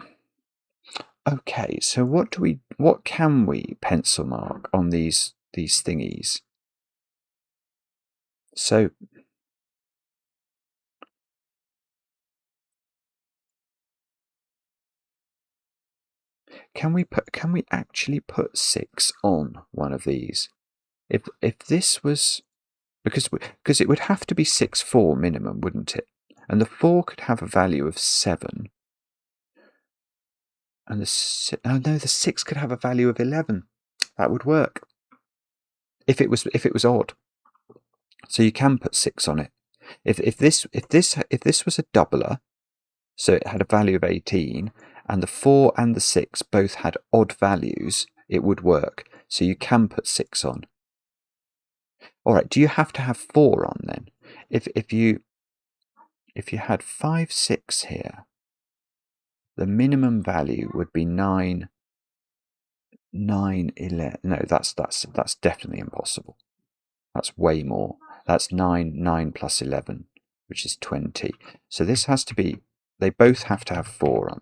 okay, so what can we pencil mark on these thingies? So can we actually put 6 on one of these? If this was, because it would have to be 6, 4 minimum, wouldn't it? And the 4 could have a value of 7. And the 6 could have a value of 11. That would work. If it was odd. So you can put 6 on it. If this was a doubler, so it had a value of 18, and the 4 and the 6 both had odd values, it would work. So you can put 6 on. All right, do you have to have 4 on then? If you had 5, 6 here, the minimum value would be 9, 11. No, that's definitely impossible. That's way more. That's 9 plus 11, which is 20. So this has to be, they both have to have 4 on.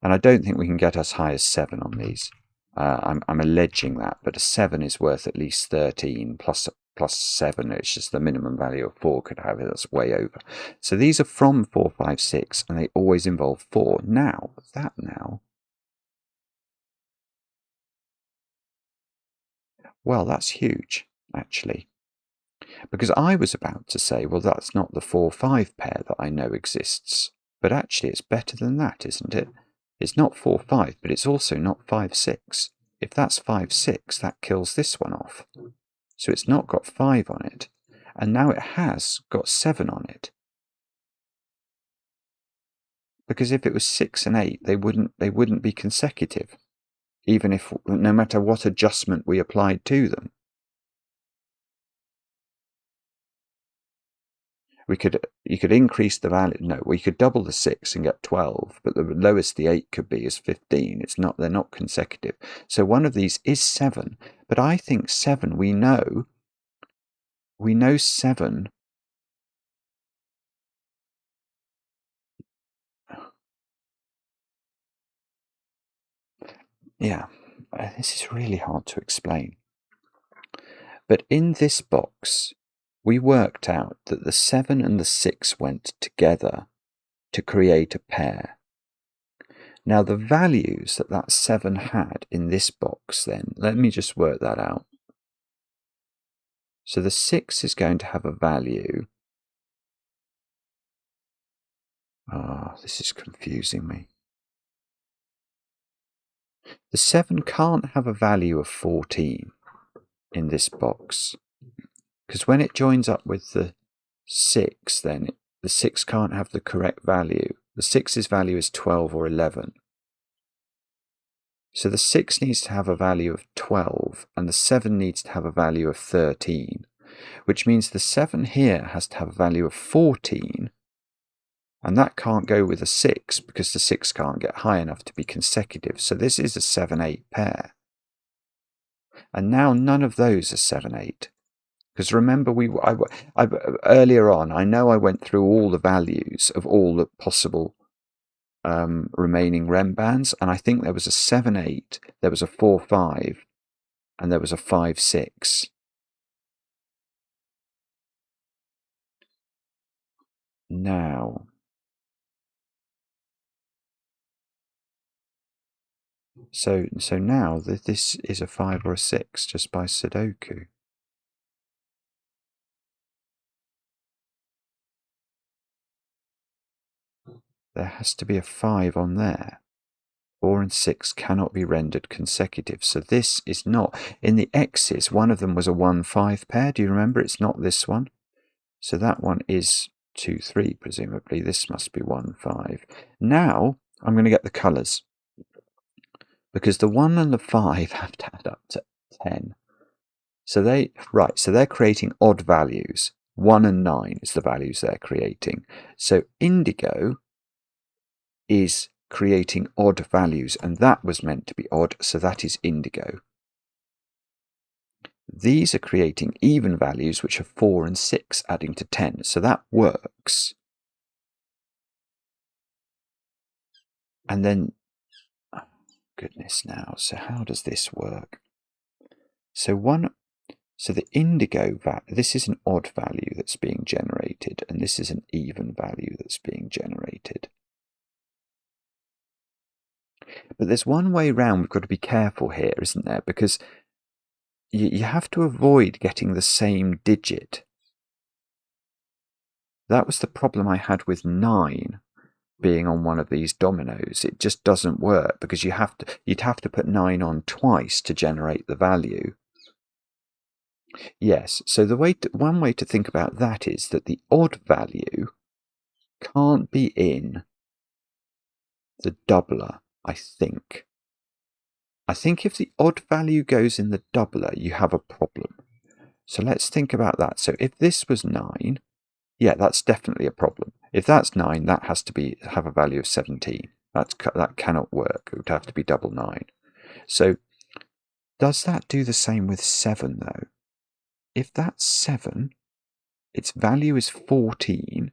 And I don't think we can get as high as 7 on these. I'm alleging that, but a 7 is worth at least 13 plus 7. It's just the minimum value of 4 could have it. That's way over. So these are from 4, 5, 6, and they always involve 4. Now, well, that's huge, actually. Because I was about to say, well, that's not the 4, 5 pair that I know exists. But actually, it's better than that, isn't it? It's not 4, 5, but it's also not 5, 6. If that's 5, 6, that kills this one off. So it's not got 5 on it. And now it has got 7 on it. Because if it was 6 and 8, they wouldn't be consecutive, even if, no matter what adjustment we applied to them. You could increase the value. No, we could double the 6 and get 12, but the lowest the 8 could be is 15. They're not consecutive. So one of these is 7, but I think 7 we know 7. Yeah, this is really hard to explain. But in this box, we worked out that the 7 and the 6 went together to create a pair. Now, the values that 7 had in this box, then, let me just work that out. So the 6 is going to have a value. Oh, this is confusing me. The 7 can't have a value of 14 in this box, because when it joins up with the 6, then the 6 can't have the correct value. The 6's value is 12 or 11. So the 6 needs to have a value of 12, and the 7 needs to have a value of 13, which means the 7 here has to have a value of 14, and that can't go with a 6 because the 6 can't get high enough to be consecutive. So this is a 7-8 pair. And now none of those are 7-8. Because remember, earlier on, I know I went through all the values of all the possible remaining renbans, and I think there was a 7-8, there was a 4-5, and there was a 5-6. Now, so now this is a 5 or a 6 just by Sudoku. There has to be a 5 on there. 4 and 6 cannot be rendered consecutive. So this is not. In the X's, one of them was a 1-5 pair. Do you remember? It's not this one. So that one is 2, 3, presumably. This must be 1, 5. Now, I'm going to get the colours. Because the 1 and the 5 have to add up to 10. So they're creating odd values. 1 and 9 is the values they're creating. So indigo is creating odd values, and that was meant to be odd, so that is indigo. These are creating even values, which are 4 and 6, adding to 10, so that works. And then, oh, goodness now, so how does this work? So the indigo this is an odd value that's being generated, and this is an even value that's being generated. But there's one way round we've got to be careful here, isn't there? Because you have to avoid getting the same digit. That was the problem I had with 9 being on one of these dominoes. It just doesn't work because you'd have to put 9 on twice to generate the value. Yes, so one way to think about that is that the odd value can't be in the doubler, I think. I think if the odd value goes in the doubler, you have a problem. So let's think about that. So if this was 9, yeah, that's definitely a problem. If that's 9, that has to have a value of 17. That cannot work. It would have to be double 9. So does that do the same with 7, though? If that's 7, its value is 14.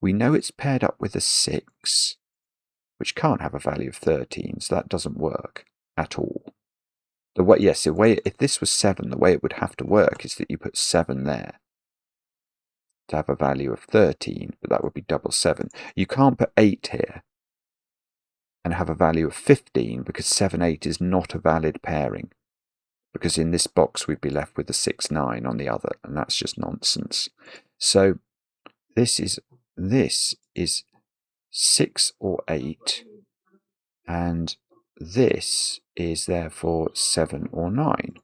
We know it's paired up with a 6, which can't have a value of 13, so that doesn't work at all. If this was 7, the way it would have to work is that you put 7 there to have a value of 13, but that would be double 7. You can't put 8 here and have a value of 15 because 7, 8 is not a valid pairing. Because in this box we'd be left with a 6, 9 on the other, and that's just nonsense. So this is 6 or 8, and this is therefore 7 or 9.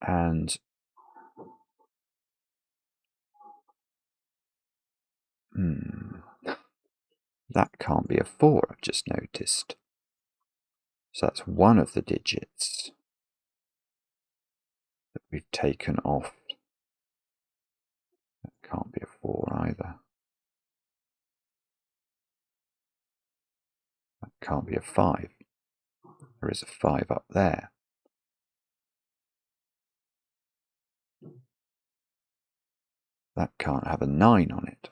And that can't be a 4, I've just noticed. So that's one of the digits that we've taken off. That can't be a 4 either. That can't be a 5. There is a 5 up there. That can't have a 9 on it.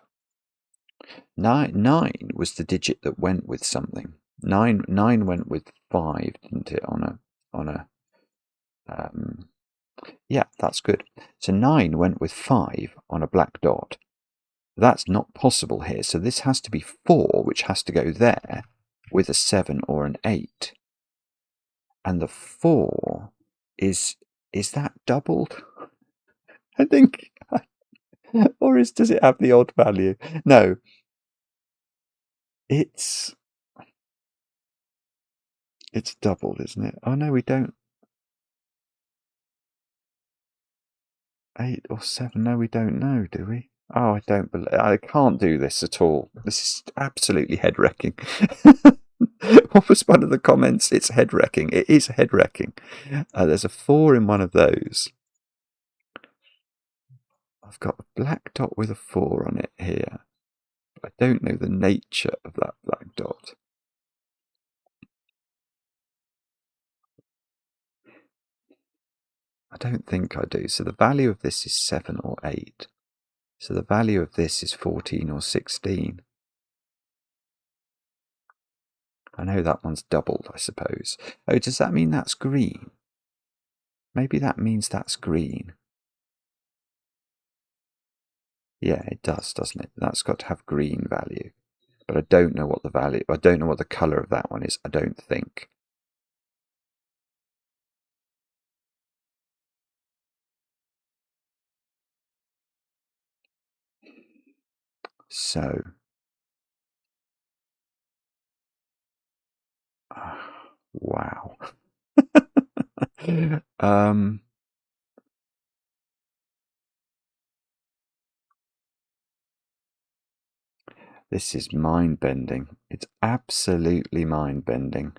9 was the digit that went with something. 9 went with 5, didn't it? Yeah, that's good. So 9 went with 5 on a black dot. That's not possible here. So this has to be 4, which has to go there with a 7 or an 8. And the 4 is that doubled? I think. Or does it have the odd value? No. It's doubled, isn't it? Oh no, we don't. 8 or 7? No, we don't know, do we? Oh, I can't do this at all. This is absolutely head-wrecking. What was one of the comments? It's head-wrecking. It is head-wrecking. There's a 4 in one of those. I've got a black dot with a 4 on it here. I don't know the nature of that black dot. I don't think I do. So the value of this is 7 or 8. So the value of this is 14 or 16. I know that one's doubled, I suppose. Oh, does that mean that's green? Maybe that means that's green. Yeah, it does, doesn't it? That's got to have green value. But I don't know what the value, I don't know what the colour of that one is, I don't think. So, wow. This is mind-bending. It's absolutely mind-bending.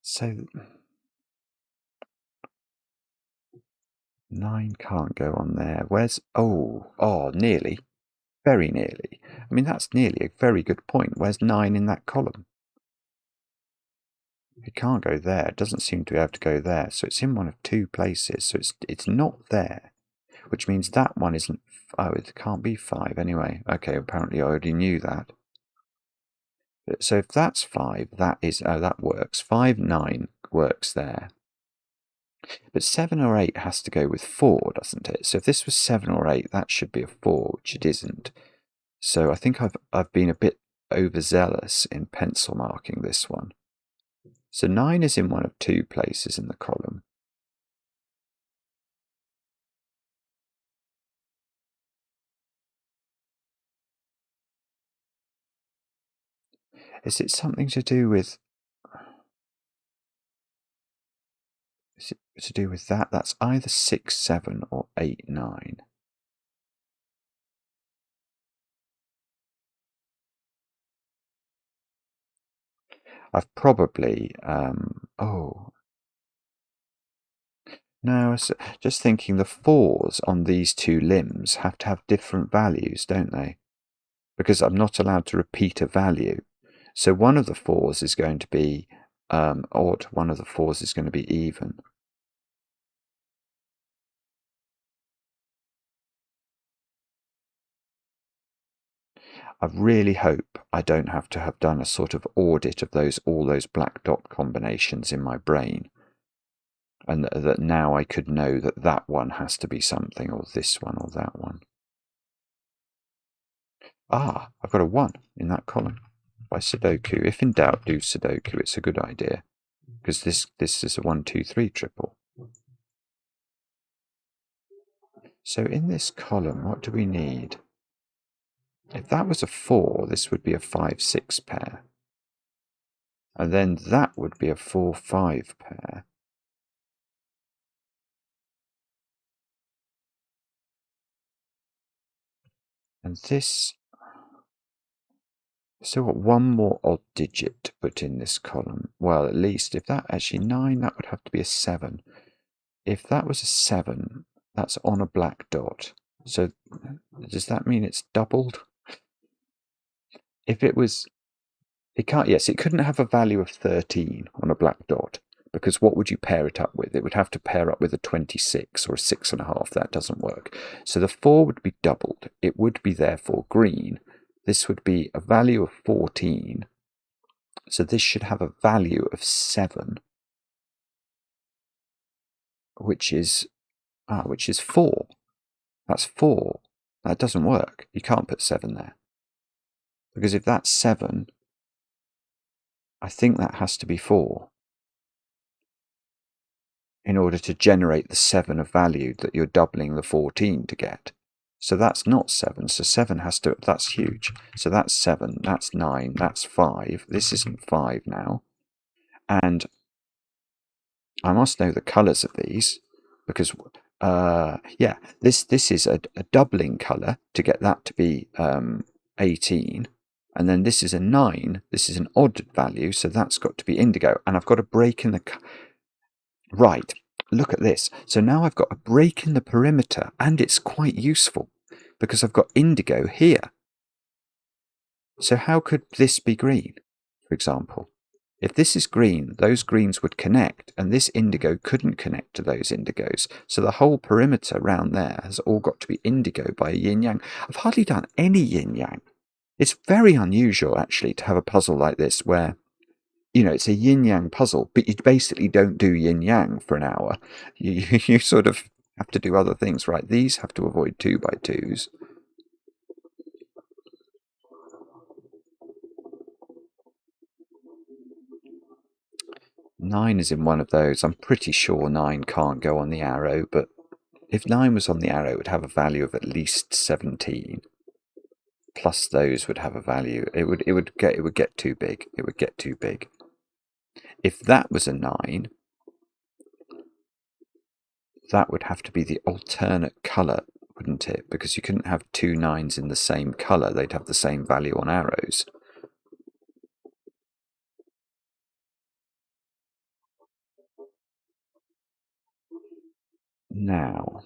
So 9 can't go on there. Where's... Oh, nearly. Very nearly. I mean, that's nearly a very good point. Where's 9 in that column? It can't go there. It doesn't seem to be able to go there. So it's in one of 2 places. So it's not there, which means that one isn't... Oh, it can't be 5 anyway. Okay, apparently I already knew that. So if that's 5, that is... Oh, that works. 5, 9 works there. But 7 or 8 has to go with 4, doesn't it? So if this was 7 or 8, that should be a 4, which it isn't. So I think I've been a bit overzealous in pencil marking this one. So 9 is in one of 2 places in the column. Is it something to do with... Is it to do with that? That's either 6, 7 or 8, 9. I've probably... oh... No, just thinking the 4s on these two limbs have to have different values, don't they? Because I'm not allowed to repeat a value. So one of the 4s is going to be odd, one of the 4s is going to be even. I really hope I don't have to have done a sort of audit of all those black dot combinations in my brain, and that now I could know that that one has to be something, or this one, or that one. Ah, I've got a 1 in that column by Sudoku. If in doubt, do Sudoku. It's a good idea, because this is a 1, 2, 3 triple. So in this column, what do we need? If that was a 4, this would be a 5, 6 pair. And then that would be a 4, 5 pair. And this... So what, one more odd digit to put in this column? Well, at least, if that actually 9, that would have to be a 7. If that was a 7, that's on a black dot. So does that mean it's doubled? If it was... It can't... Yes, it couldn't have a value of 13 on a black dot, because what would you pair it up with? It would have to pair up with a 26 or a 6.5. That doesn't work. So the 4 would be doubled. It would be therefore green. This would be a value of 14. So this should have a value of 7, which is 4. That's 4. That doesn't work. You can't put 7 there. Because if that's 7, I think that has to be 4 in order to generate the 7 of value that you're doubling the 14 to get. So that's not 7. So 7 has to... That's huge. So that's 7. That's 9. That's 5. This isn't 5 now. And I must know the colours of these, because yeah, this is a doubling colour to get that to be 18, and then this is a 9. This is an odd value, so that's got to be indigo, and I've got a break in the... Right, look at this. So now I've got a break in the perimeter, and it's quite useful because I've got indigo here. So how could this be green, for example? If this is green, those greens would connect, and this indigo couldn't connect to those indigos. So the whole perimeter around there has all got to be indigo by a yin yang. I've hardly done any yin yang. It's very unusual, actually, to have a puzzle like this where, you know, it's a yin yang puzzle, but you basically don't do yin yang for an hour. You sort of have to do other things, right? These have to avoid 2x2s. Nine is in one of those. I'm pretty sure 9 can't go on the arrow, but if 9 was on the arrow, it would have a value of at least 17. Plus those would have a value. It would get too big. It would get too big. If that was a 9, that would have to be the alternate colour, wouldn't it? Because you couldn't have 2 9s in the same colour. They'd have the same value on arrows. Now,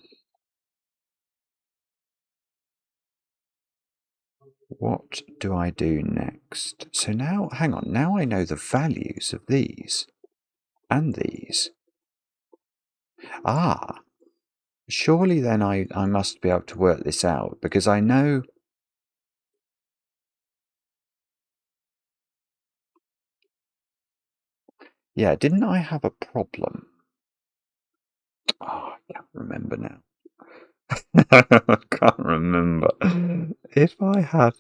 what do I do next? So now, hang on, now I know the values of these and these. Ah, surely then I must be able to work this out, because I know... Yeah, didn't I have a problem? Oh, I can't remember now. I can't remember. If I had...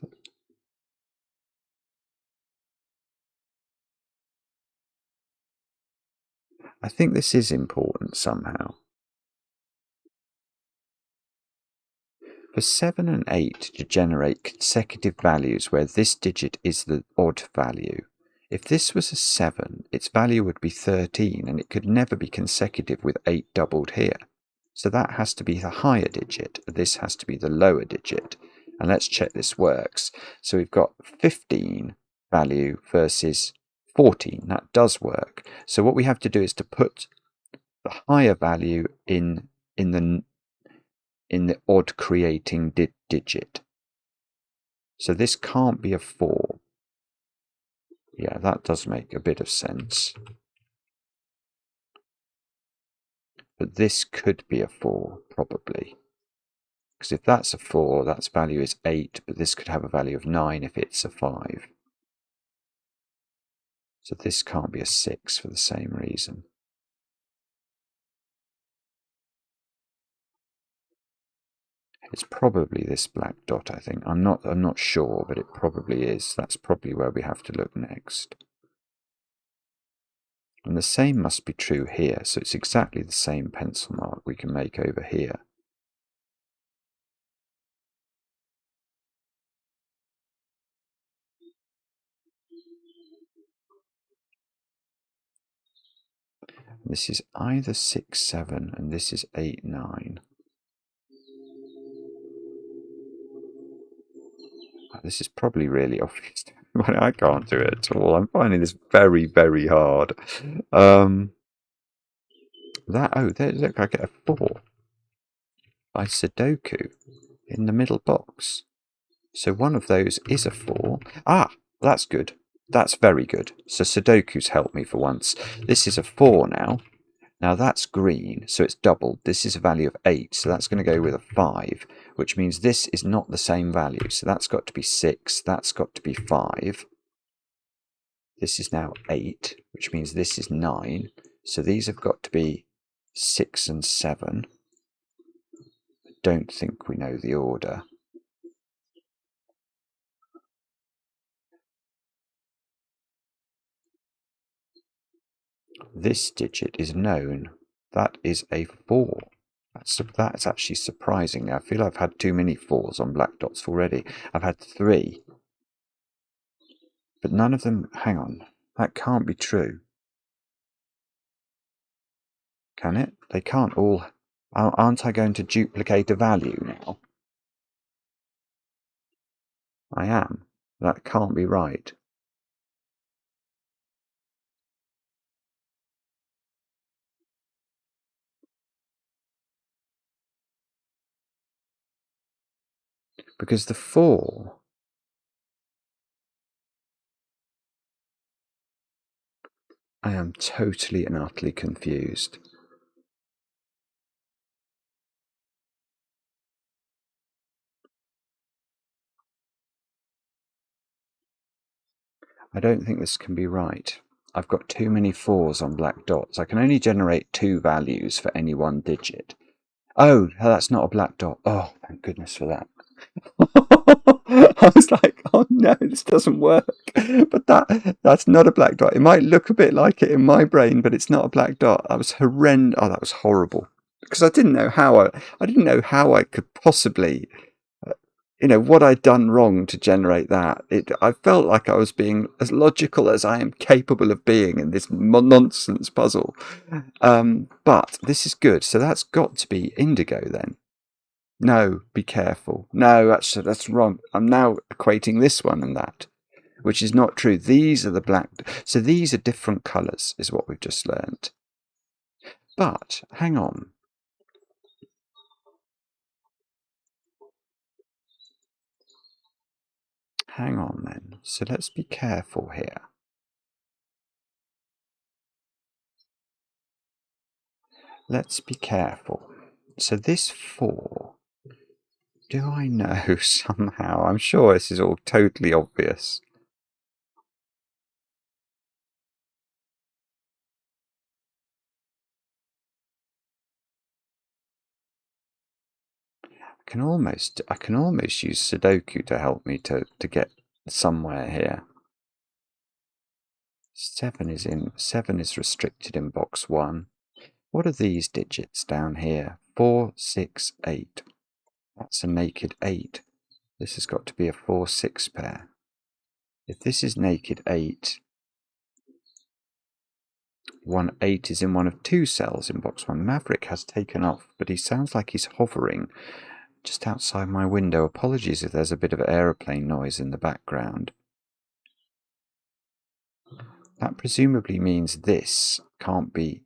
I think this is important somehow. For 7 and 8 to generate consecutive values where this digit is the odd value, if this was a 7, its value would be 13, and it could never be consecutive with 8 doubled here. So that has to be the higher digit. This has to be the lower digit. And let's check this works. So we've got 15 value versus 14. That does work. So what we have to do is to put the higher value in the odd creating digit. So this can't be a 4. Yeah, that does make a bit of sense. But this could be a 4, probably. Because if that's a 4, that's value is 8, but this could have a value of 9 if it's a 5. So this can't be a 6 for the same reason. It's probably this black dot, I think. I'm not sure, but it probably is. That's probably where we have to look next. And the same must be true here, so it's exactly the same pencil mark we can make over here. This is either 6, 7, and this is 8, 9. This is probably really obvious. I can't do it at all. I'm finding this very, very hard. Look, I get a 4 by Sudoku in the middle box. So one of those is a 4. Ah, that's good. That's very good. So Sudoku's helped me for once. This is a 4 now. Now that's green, so it's doubled. This is a value of 8, so that's going to go with a 5, which means this is not the same value. So that's got to be 6, that's got to be 5. This is now 8, which means this is 9. So these have got to be 6 and 7. I don't think we know the order. This digit is known. That is a 4. That's actually surprising. I feel I've had too many 4s on black dots already. I've had 3. But none of them... Hang on. That can't be true. Can it? They can't all... Aren't I going to duplicate a value now? I am. That can't be right. Because the 4... I am totally and utterly confused. I don't think this can be right. I've got too many 4s on black dots. I can only generate 2 values for any one digit. Oh, that's not a black dot. Oh, thank goodness for that. I was like, oh no, this doesn't work. But that's not a black dot. It might look a bit like it in my brain, but it's not a black dot. That was horrendous. Oh, that was horrible. Because I didn't know how I could possibly, what I'd done wrong to generate that. I felt like I was being as logical as I am capable of being in this nonsense puzzle. But this is good. So that's got to be indigo then. No, be careful. No, that's wrong. I'm now equating this one and that, which is not true. These are the black. So these are different colours, is what we've just learned. But hang on. Hang on then. So let's be careful here. Let's be careful. So this 4, do I know somehow? I'm sure this is all totally obvious. I can almost use Sudoku to help me to get somewhere here. 7 is restricted in box 1. What are these digits down here? 4, 6, 8. That's a naked 8. This has got to be a 4-6 pair. If this is naked 8, 1 8 is in one of 2 cells in box 1. Maverick has taken off, but he sounds like he's hovering just outside my window. Apologies if there's a bit of aeroplane noise in the background. That presumably means this can't be...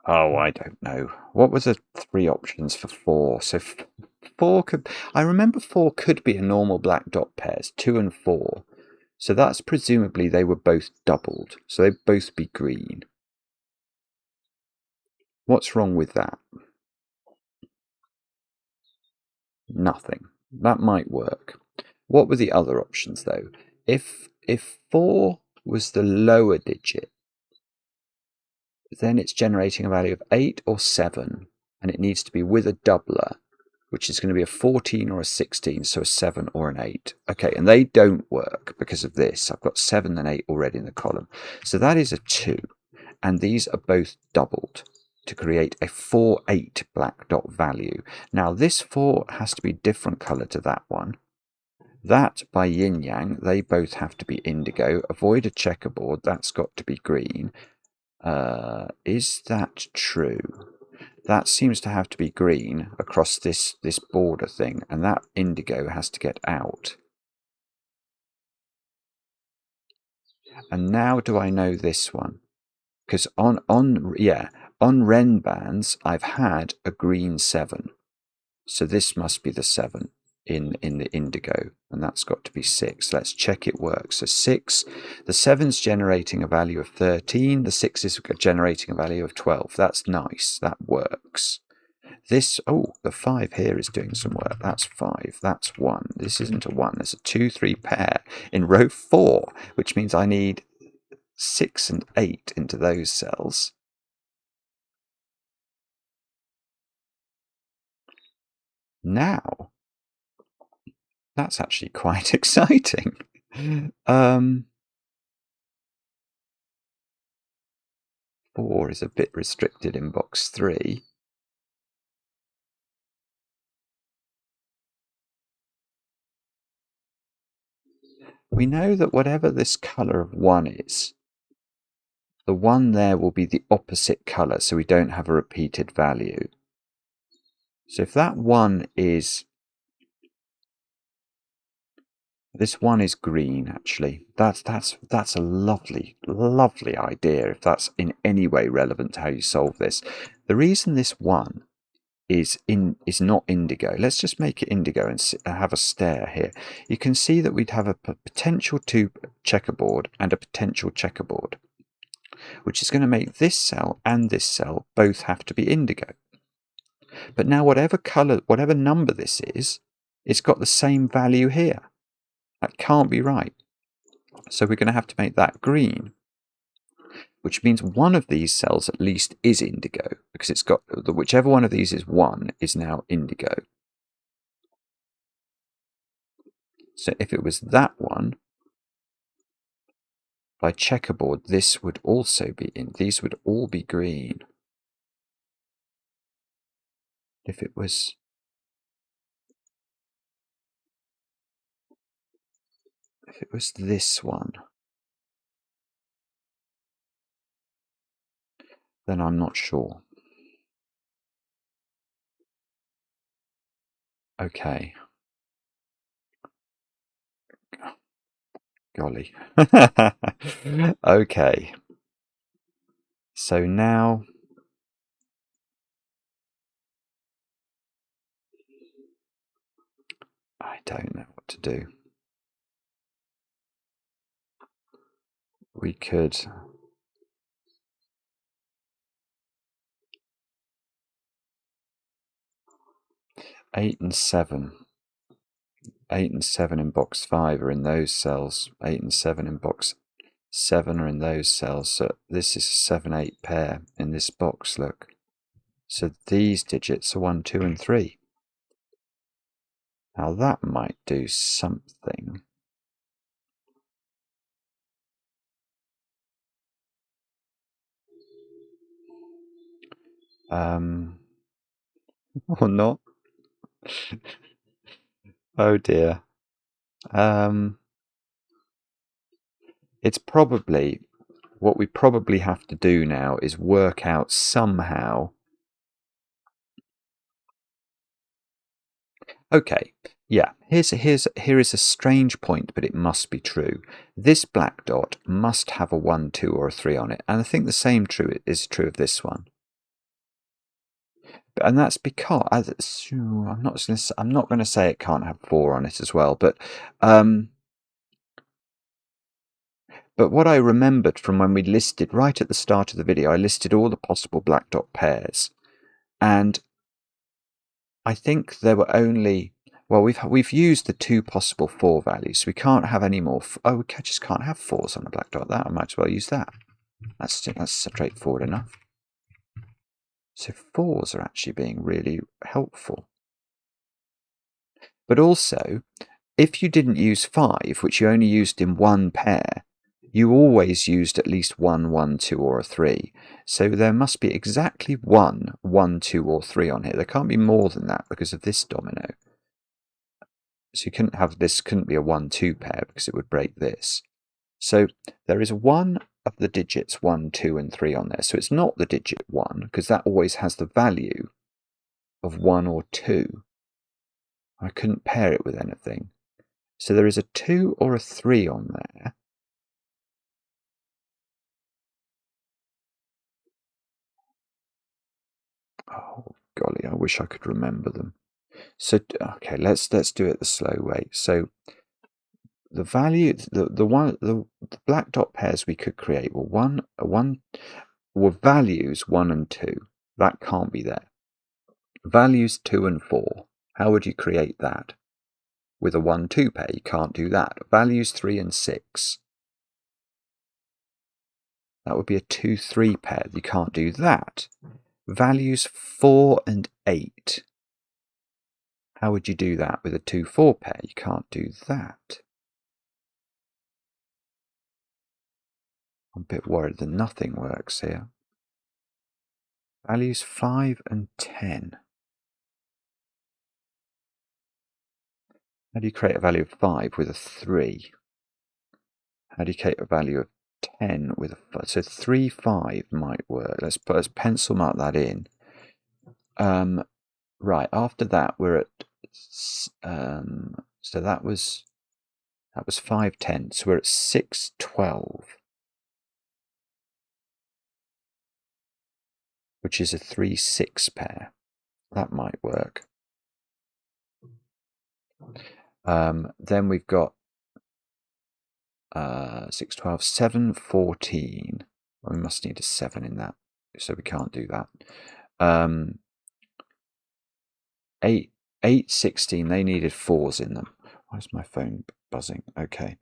Oh, I don't know. What were the 3 options for 4? So 4 could... I remember 4 could be a normal black dot pairs, 2 and 4. So that's presumably they were both doubled. So they'd both be green. What's wrong with that? Nothing. That might work. What were the other options, though? If 4 was the lower digit, then it's generating a value of 8 or 7, and it needs to be with a doubler, which is going to be a 14 or a 16, so a 7 or an 8. Okay, and they don't work because of this. I've got 7 and 8 already in the column. So that is a 2, and these are both doubled to create a 4-8 black dot value. Now this 4 has to be different colour to that one. That, by yin yang, they both have to be indigo. Avoid a checkerboard, that's got to be green. Is that true? That seems to have to be green across this border thing, and that indigo has to get out. And now do I know this one? Because on renbans, I've had a green 7. So this must be the 7 in the indigo, and that's got to be 6. Let's check it works. So 6, the 7's generating a value of 13, the 6 is generating a value of 12. That's nice, that works. This, oh, the 5 here is doing some work. That's 5, that's 1. This isn't a 1, there's a 2, 3 pair in row 4, which means I need 6 and 8 into those cells. Now, that's actually quite exciting. 4 is a bit restricted in box 3. We know that whatever this colour of 1 is, the 1 there will be the opposite colour, so we don't have a repeated value. So if that 1 is... This 1 is green, actually. That's a lovely, lovely idea, if that's in any way relevant to how you solve this. The reason this 1 is not indigo. Let's just make it indigo and have a stare here. You can see that we'd have a potential 2 checkerboard and a potential checkerboard, which is going to make this cell and this cell both have to be indigo. But now whatever color, whatever number this is, it's got the same value here. That can't be right. So we're going to have to make that green, which means one of these cells at least is indigo, because it's got whichever one of these is 1 is now indigo. So if it was that one, by checkerboard, this would also be these would all be green. If it was this one, then I'm not sure. Okay. Golly. Okay. So now I don't know what to do. We could... Eight and 7 in box 5 are in those cells. 8 and 7 in box 7 are in those cells. So this is a 7-8 pair in this box, look. So these digits are 1, 2 and 3. Now that might do something. Or not? Oh dear. It's probably, what we probably have to do now is work out somehow. Okay, yeah, here is a strange point, but it must be true. This black dot must have a 1, 2, or a 3 on it, and I think the same is true of this one. And that's because I'm not going to say it can't have 4 on it as well, but what I remembered from when we listed right at the start of the video, I listed all the possible black dot pairs, and I think there were only, well, we've used the 2 possible 4 values. We can't have any more. Oh, we just can't have 4s on a black dot. That I might as well use that. That's straightforward enough. So 4s are actually being really helpful. But also, if you didn't use 5, which you only used in one pair, you always used at least 1, 1, 2, or a 3. So there must be exactly 1, 1, 2, or 3 on here. There can't be more than that because of this domino. So you couldn't have this, couldn't be a 1, 2 pair because it would break this. So there is one of the digits 1, 2, and 3 on there. So it's not the digit 1 because that always has the value of 1 or 2. I couldn't pair it with anything. So there is a 2 or a 3 on there. Oh golly, I wish I could remember them. So okay, let's do it the slow way. So the value, the black dot pairs we could create were values 1 and 2. That can't be there. Values 2 and 4. How would you create that? With a 1, 2 pair, you can't do that. Values 3 and 6. That would be a 2, 3 pair. You can't do that. Values 4 and 8. How would you do that with a 2, 4 pair? You can't do that. I'm a bit worried that nothing works here. Values 5 and 10. How do you create a value of 5 with a 3? How do you create a value of 10 with a 5? So 3, 5 might work. Let's pencil mark that in. Right, after that we're at so that was 5, 10. So we're at 6, 12. Which is a 3, 6 pair. That might work. Then we've got 6, 12, 7, 14. Well, we must need a 7 in that, so we can't do that. 8, 16, they needed 4s in them. Why is my phone buzzing? Okay.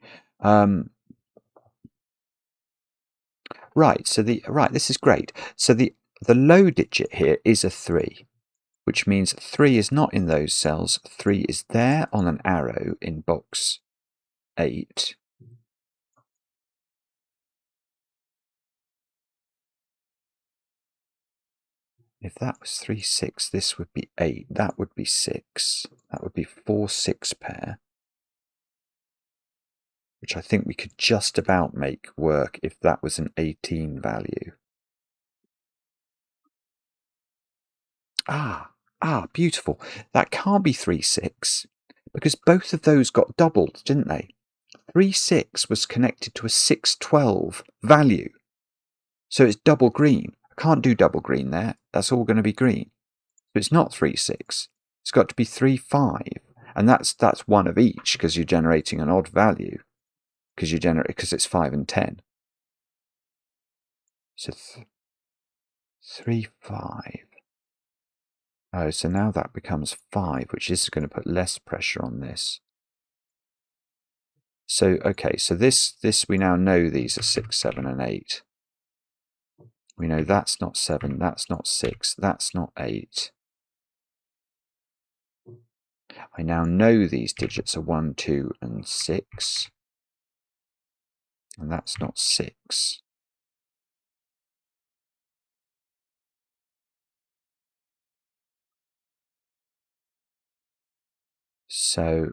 Right, so this is great. So the low digit here is a 3, which means 3 is not in those cells. 3 is there on an arrow in box 8. If that was 3, 6, this would be 8. That would be 6. That would be 4, 6 pair. Which I think we could just about make work if that was an 18 value. Beautiful. That can't be 3, 6 because both of those got doubled, didn't they? 3, 6 was connected to a 6, 12 value. So it's double green. I can't do double green there. That's all going to be green. So it's not 3, 6. It's got to be 3, 5. And that's one of each because you're generating an odd value. Because it's 5 and 10. So 3, 5. Oh, so now that becomes 5, which is going to put less pressure on this. So, okay, so this we now know these are 6, 7, and 8. We know that's not 7, that's not 6, that's not 8. I now know these digits are 1, 2, and 6. And that's not 6. So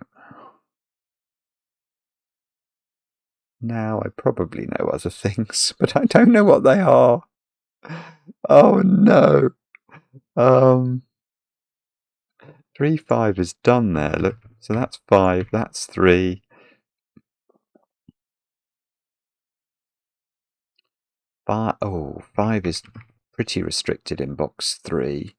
now I probably know other things, but I don't know what they are. Oh no. 3, 5 is done there. Look, so that's 5, that's 3. 5, oh, 5 is pretty restricted in box 3.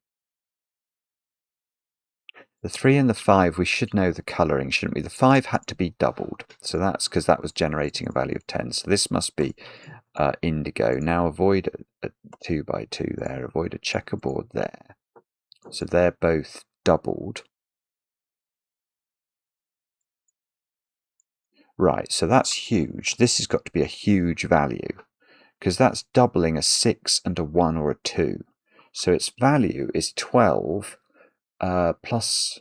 The 3 and the 5, we should know the colouring, shouldn't we? The 5 had to be doubled, so that's because that was generating a value of 10. So this must be indigo. Now avoid a 2 by 2 there, avoid a checkerboard there. So they're both doubled. Right, so that's huge. This has got to be a huge value, because that's doubling a 6 and a 1 or a 2. So its value is 12 plus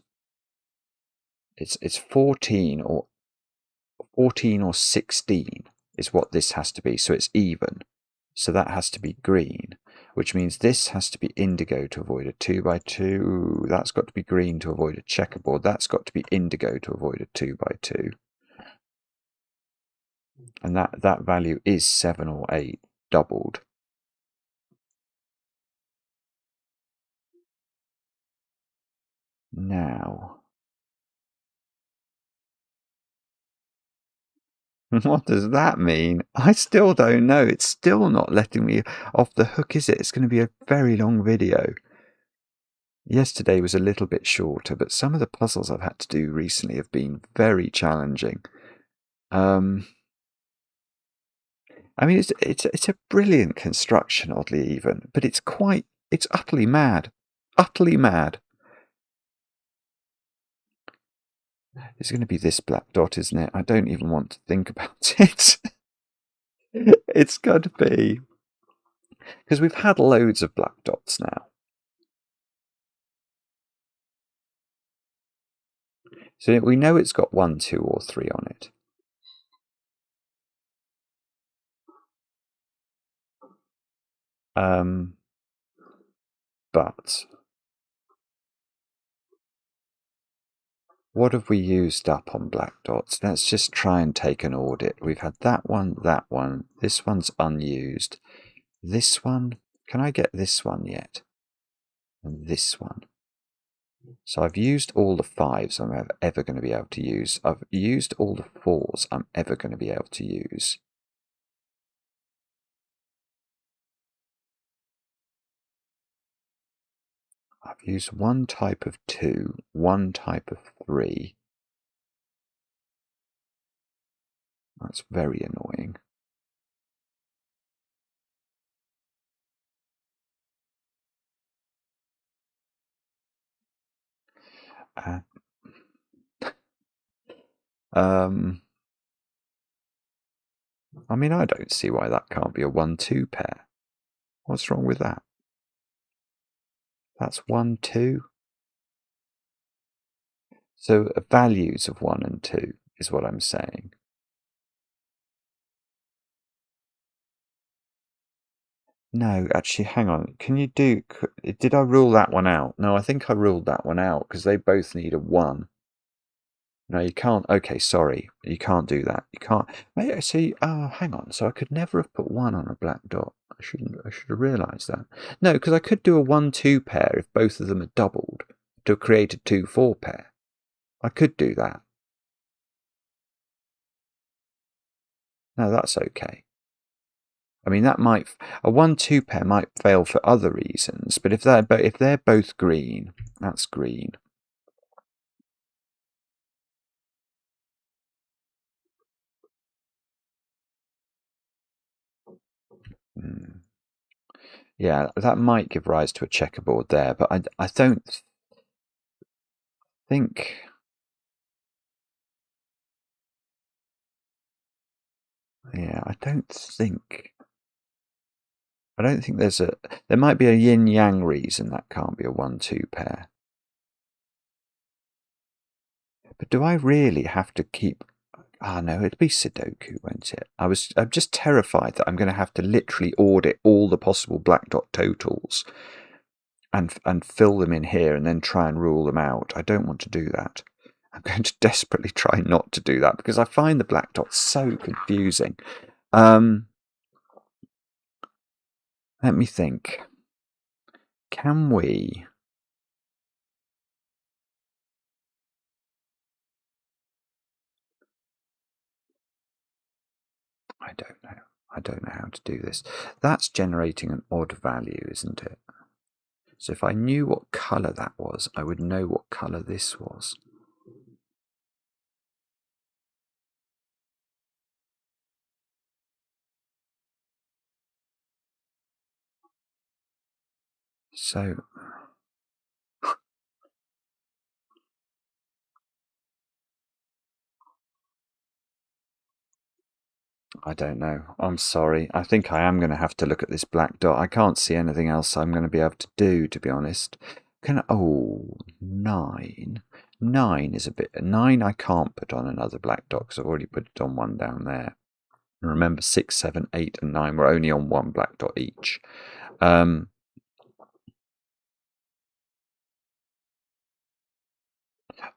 it's 14 or 16 is what this has to be. So it's even. So that has to be green, which means this has to be indigo to avoid a 2 by 2. That's got to be green to avoid a checkerboard. That's got to be indigo to avoid a 2 by 2. And that value is 7 or 8 doubled. Now, what does that mean? I still don't know. It's still not letting me off the hook, is it? It's going to be a very long video. Yesterday was a little bit shorter, but some of the puzzles I've had to do recently have been very challenging. I mean, it's a brilliant construction, Oddlyeven, but it's utterly mad. Utterly mad. It's going to be this black dot, isn't it? I don't even want to think about it. It's got to be. Because we've had loads of black dots now. So we know it's got 1, 2, or 3 on it. But what have we used up on black dots? Let's just try and take an audit. We've had that one, this one's unused. This one, can I get this one yet? And this one. So I've used all the 5s I'm ever going to be able to use. I've used all the 4s I'm ever going to be able to use. I've used one type of 2, one type of 3. That's very annoying. I mean, I don't see why that can't be a 1, 2 pair. What's wrong with that? That's 1, 2. So values of 1 and 2 is what I'm saying. No, actually, hang on. Can you do... Did I rule that one out? No, I think I ruled that one out because they both need a 1. No, you can't. Okay, sorry. You can't do that. You can't. See, hang on. So I could never have put 1 on a black dot. I should have realised that. No, because I could do a 1, 2 pair if both of them are doubled to create a 2, 4 pair. I could do that. No, that's okay. I mean, that might a 1, 2 pair might fail for other reasons, but if they're both green, that's green. Yeah, that might give rise to a checkerboard there, but I don't think. Yeah, I don't think there might be a yin yang reason that can't be a 1, 2 pair. But do I really have to keep? No, it'd be Sudoku, won't it? I'm just terrified that I'm going to have to literally audit all the possible black dot totals and fill them in here and then try and rule them out. I don't want to do that. I'm going to desperately try not to do that because I find the black dots so confusing. Let me think. Can we... I don't know. I don't know how to do this. That's generating an odd value, isn't it? So if I knew what colour that was, I would know what colour this was. So... I don't know. I'm sorry. I think I am going to have to look at this black dot. I can't see anything else I'm going to be able to do, to be honest. Oh, 9. 9 is a bit... 9 I can't put on another black dot because I've already put it on one down there. And remember, 6, 7, 8 and 9 were only on one black dot each.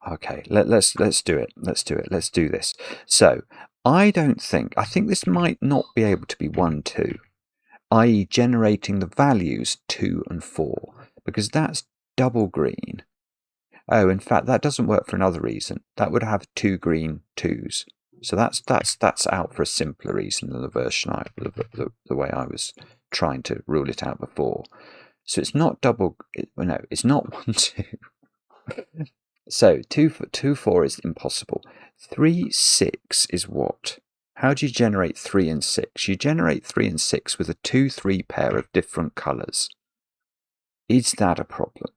Okay, let's do it. Let's do it. Let's do this. So I think this might not be able to be 1, 2, i.e. generating the values 2 and 4, because that's double green. Oh, in fact, that doesn't work for another reason. That would have 2 green 2s. So that's out for a simpler reason than the version the way I was trying to rule it out before. So it's not double. No, it's not 1, 2. So 2, 4 is impossible. 3, 6 is what? How do you generate 3 and 6? You generate 3 and 6 with a 2, 3 pair of different colours. Is that a problem?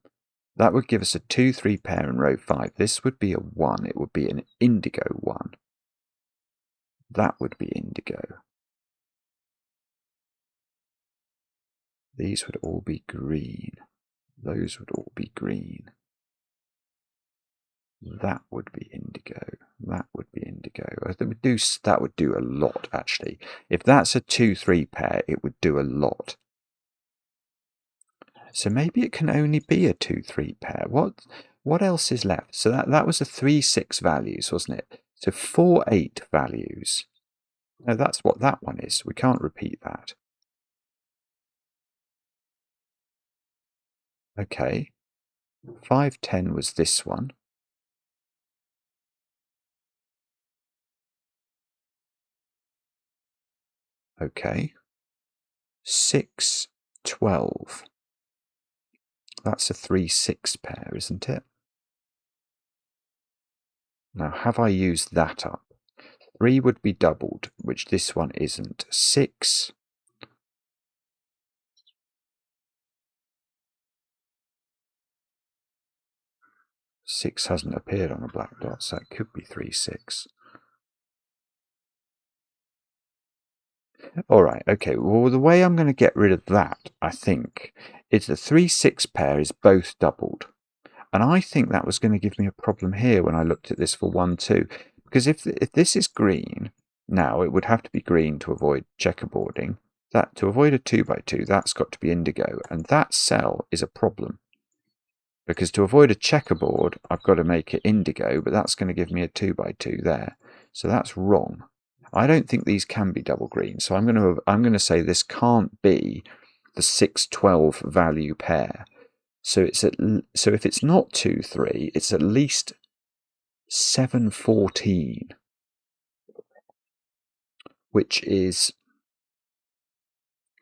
That would give us a 2, 3 pair in row 5. This would be a 1. It would be an indigo 1. That would be indigo. These would all be green. Those would all be green. That would be indigo. That would be indigo. That would do a lot, actually. If that's a 2, 3 pair, it would do a lot. So maybe it can only be a 2, 3 pair. What else is left? So that was a 3, 6 values, wasn't it? So 4, 8 values. No, that's what that one is. We can't repeat that. Okay. 5, 10 was this one. Okay. 6, 12. That's a 3, 6 pair, isn't it? Now, have I used that up? 3 would be doubled, which this one isn't. 6. Six hasn't appeared on a black dot, so it could be 3, 6. All right, okay. Well, the way I'm going to get rid of that, I think, is the 3, 6 pair is both doubled. And I think that was going to give me a problem here when I looked at this for 1, 2. Because if this is green, now it would have to be green to avoid checkerboarding. To avoid a 2 by 2, that's got to be indigo. And that cell is a problem. Because to avoid a checkerboard, I've got to make it indigo, but that's going to give me a 2 by 2 there. So that's wrong. I don't think these can be double green, so I'm going to say this can't be the 6, 12 value pair. So if it's not 2, 3, it's at least 7, 14, which is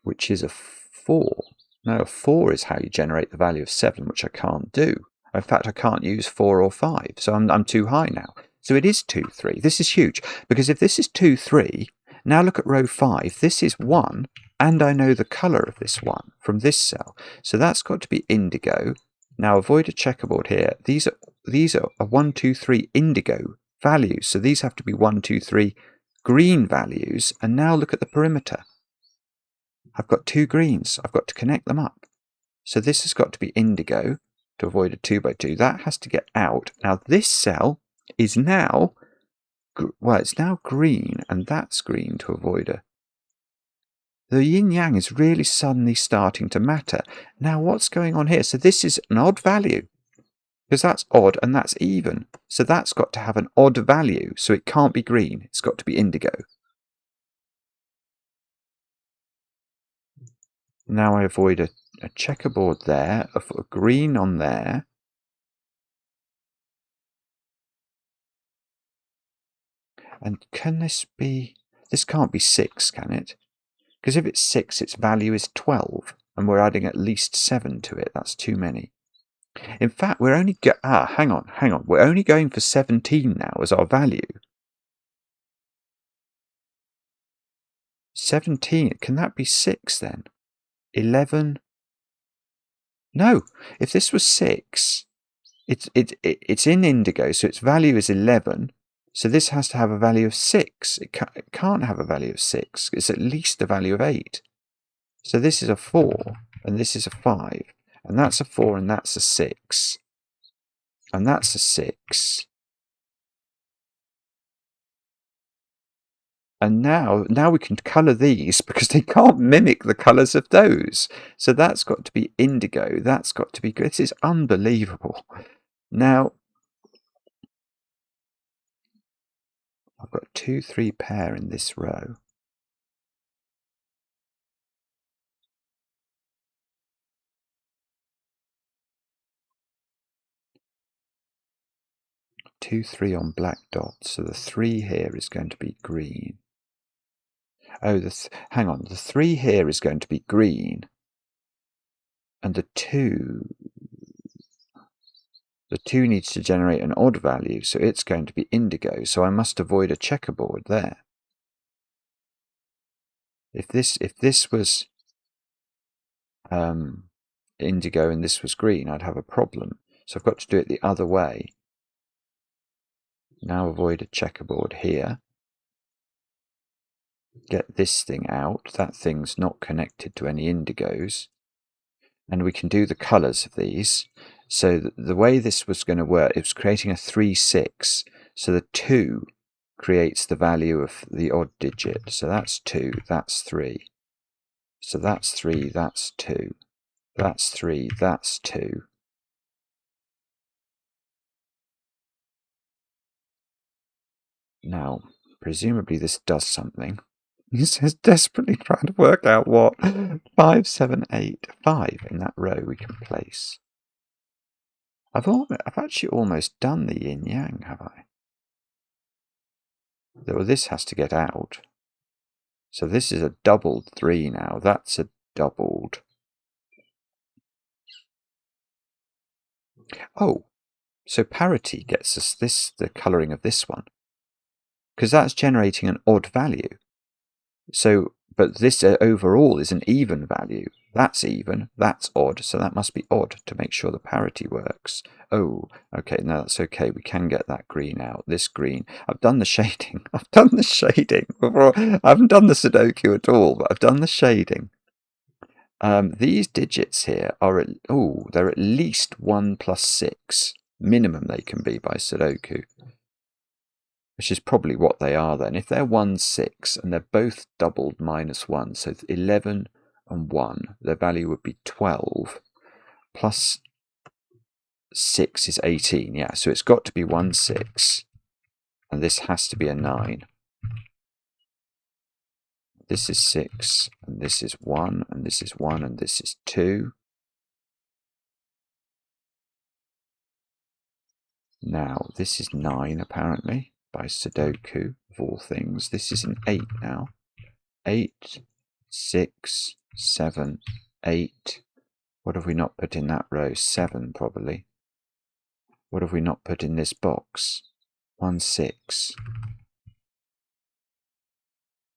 a 4. No, a 4 is how you generate the value of 7, which I can't do. In fact, I can't use 4 or 5, so I'm too high now. So it is 2, 3. This is huge, because if this is 2, 3, now look at row 5. This is 1, and I know the colour of this 1 from this cell. So that's got to be indigo. Now avoid a checkerboard here. These are 1, 2, 3 indigo values. So these have to be 1, 2, 3 green values. And now look at the perimeter. I've got 2 greens. I've got to connect them up. So this has got to be indigo to avoid a 2 by 2. That has to get out. Now this cell is now, well, it's now green, and that's green to avoid a... The yin-yang is really suddenly starting to matter. Now what's going on here? So this is an odd value. because that's odd and that's even. So that's got to have an odd value. So it can't be green. It's got to be indigo. Now I avoid a checkerboard there, a green on there. And can this be... This can't be 6, can it? Because if it's 6, its value is 12. And we're adding at least 7 to it. That's too many. In fact, we're only... hang on. We're only going for 17 now as our value. 17. Can that be 6 then? 11. No. If this was 6, it's in indigo, so its value is 11. So this has to have a value of 6. It can't have a value of 6. It's at least a value of 8. So this is a 4, and this is a 5. And that's a 4, and that's a 6. And that's a 6. And now we can colour these because they can't mimic the colours of those. So that's got to be indigo. That's got to be good. This is unbelievable. Now, I've got 2, 3 pair in this row. Two, 3 on black dots. So the 3 here is going to be green. Oh, hang on. The 3 here is going to be green. And the 2 needs to generate an odd value, so it's going to be indigo. So I must avoid a checkerboard there. If this was indigo and this was green, I'd have a problem. So I've got to do it the other way. Now avoid a checkerboard here. Get this thing out. That thing's not connected to any indigos. And we can do the colours of these. So the way this was going to work, it was creating a 3, 6. So the 2 creates the value of the odd digit. So that's 2, that's 3. So that's 3, that's 2. That's 3, that's 2. Now, presumably this does something. He says desperately trying to work out what 5, 7, 8, 5 in that row we can place. I've actually almost done the yin yang, have I? Well, this has to get out. So this is a doubled 3 now. That's a doubled. Oh, so parity gets us the colouring of this one. Because that's generating an odd value. So, but this overall is an even value. That's even, that's odd, so that must be odd to make sure the parity works. Oh, okay, no, that's okay. We can get that green out. This green. I've done the shading. I've done the shading before. I haven't done the Sudoku at all, but I've done the shading. These digits here are, they're at least 1 plus 6. Minimum they can be by Sudoku. Which is probably what they are then. If they're 1, 6, and they're both doubled minus 1, so 11 and 1, their value would be 12, plus 6 is 18, yeah, so it's got to be 1, 6, and this has to be a 9. This is 6, and this is 1, and this is 1, and this is 2. Now, this is 9, apparently, by Sudoku, of all things. This is an 8 now. 8, 6, 7, 8. What have we not put in that row? 7, probably. What have we not put in this box? 1, 6.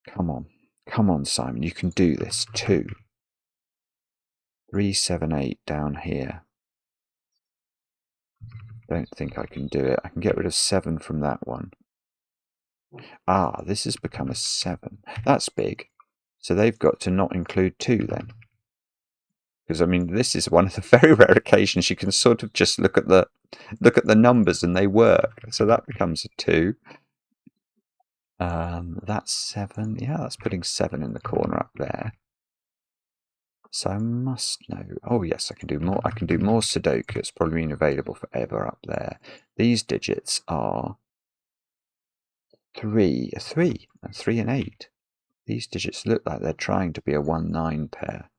Come on. Come on, Simon. You can do this. 2. 3, 7, 8 down here. Don't think I can do it. I can get rid of 7 from that one. Ah, this has become a 7. That's big. So they've got to not include 2 then. Because, I mean, this is one of the very rare occasions you can sort of just look at the numbers and they work. So that becomes a 2. That's 7. Yeah, that's putting 7 in the corner up there. So I must know. Oh yes, I can do more. I can do more Sudoku. It's probably been available forever up there. These digits are 3, a 3, and 3 and 8. These digits look like they're trying to be a 1-9 pair.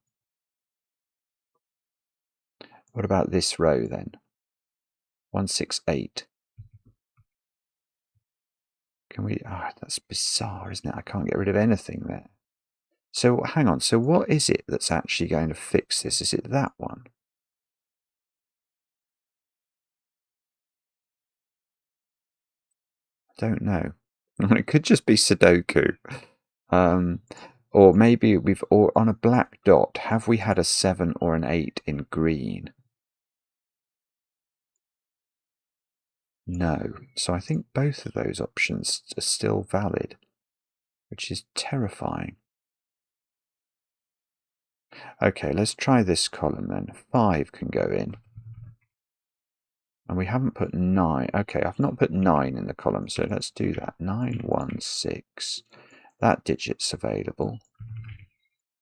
What about this row then? 1-6-8. Can we? Ah, that's bizarre, isn't it? I can't get rid of anything there. So hang on. So what is it that's actually going to fix this? Is it that one? I don't know. It could just be Sudoku. Or maybe or on a black dot, have we had a 7 or an 8 in green? No. So I think both of those options are still valid, which is terrifying. Okay, let's try this column then. 5 can go in. And we haven't put 9. Okay, I've not put 9 in the column, so let's do that. 9, 1, 6. That digit's available.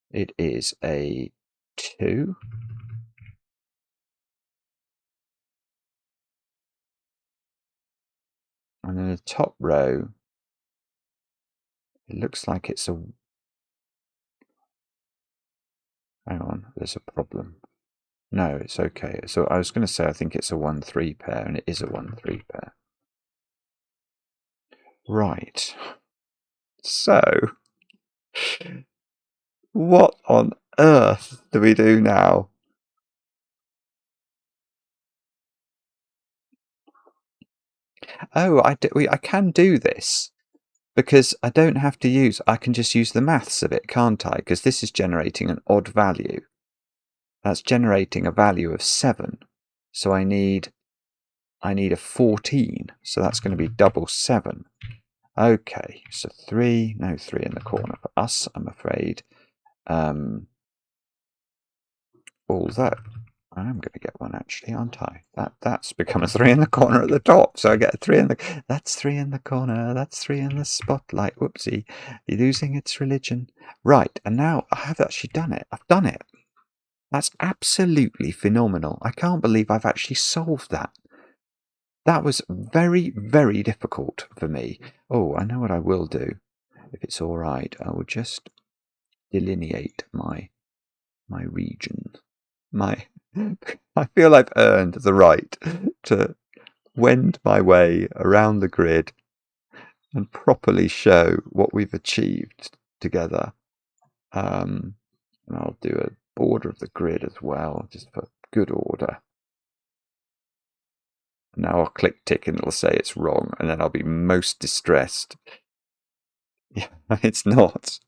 It is a 2. And then the top row, it looks like it's a... Hang on, there's a problem. No, it's okay. So I was going to say I think it's a 1-3 pair, and it is a 1-3 pair. Right. So, what on earth do we do now? Oh, I can do this. Because I don't have to use, I can just use the maths of it, can't I? Because this is generating an odd value. That's generating a value of 7. So I need a 14. So that's going to be double 7. Okay, so 3, no 3 in the corner for us, I'm afraid. Although I am going to get one actually, aren't I? That's become a 3 in the corner at the top. So I get a 3 in the... That's 3 in the corner. That's 3 in the spotlight. Whoopsie. You're losing its religion. Right, and now I have actually done it. I've done it. That's absolutely phenomenal. I can't believe I've actually solved that. That was very, very difficult for me. Oh, I know what I will do. If it's all right, I will just delineate my region. I feel I've earned the right to wend my way around the grid and properly show what we've achieved together. And I'll do a border of the grid as well, just for good order. Now I'll click tick and it'll say it's wrong, and then I'll be most distressed. Yeah, it's not.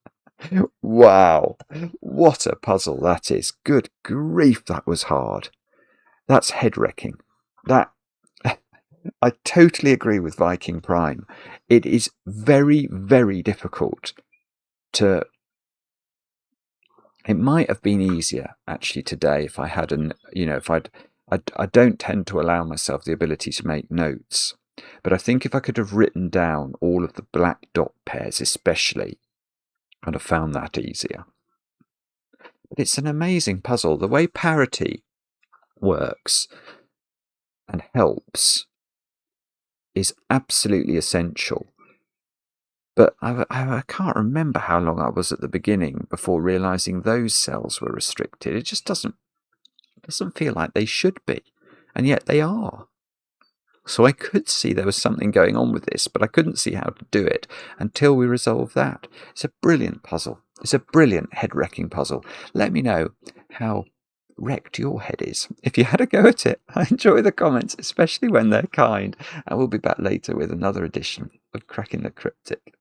Wow, what a puzzle that is. Good grief, that was hard. That's head-wrecking. That I totally agree with Viking Prime. It is very, very difficult to... It might have been easier actually today if I had I don't tend to allow myself the ability to make notes, but I think if I could have written down all of the black dot pairs especially, I'd have found that easier. But it's an amazing puzzle. The way parity works and helps is absolutely essential. But I can't remember how long I was at the beginning before realizing those cells were restricted. It just doesn't feel like they should be, and yet they are. So I could see there was something going on with this, but I couldn't see how to do it until we resolved that. It's a brilliant puzzle. It's a brilliant head-wrecking puzzle. Let me know how wrecked your head is if you had a go at it. I enjoy the comments, especially when they're kind. And we'll be back later with another edition of Cracking the Cryptic.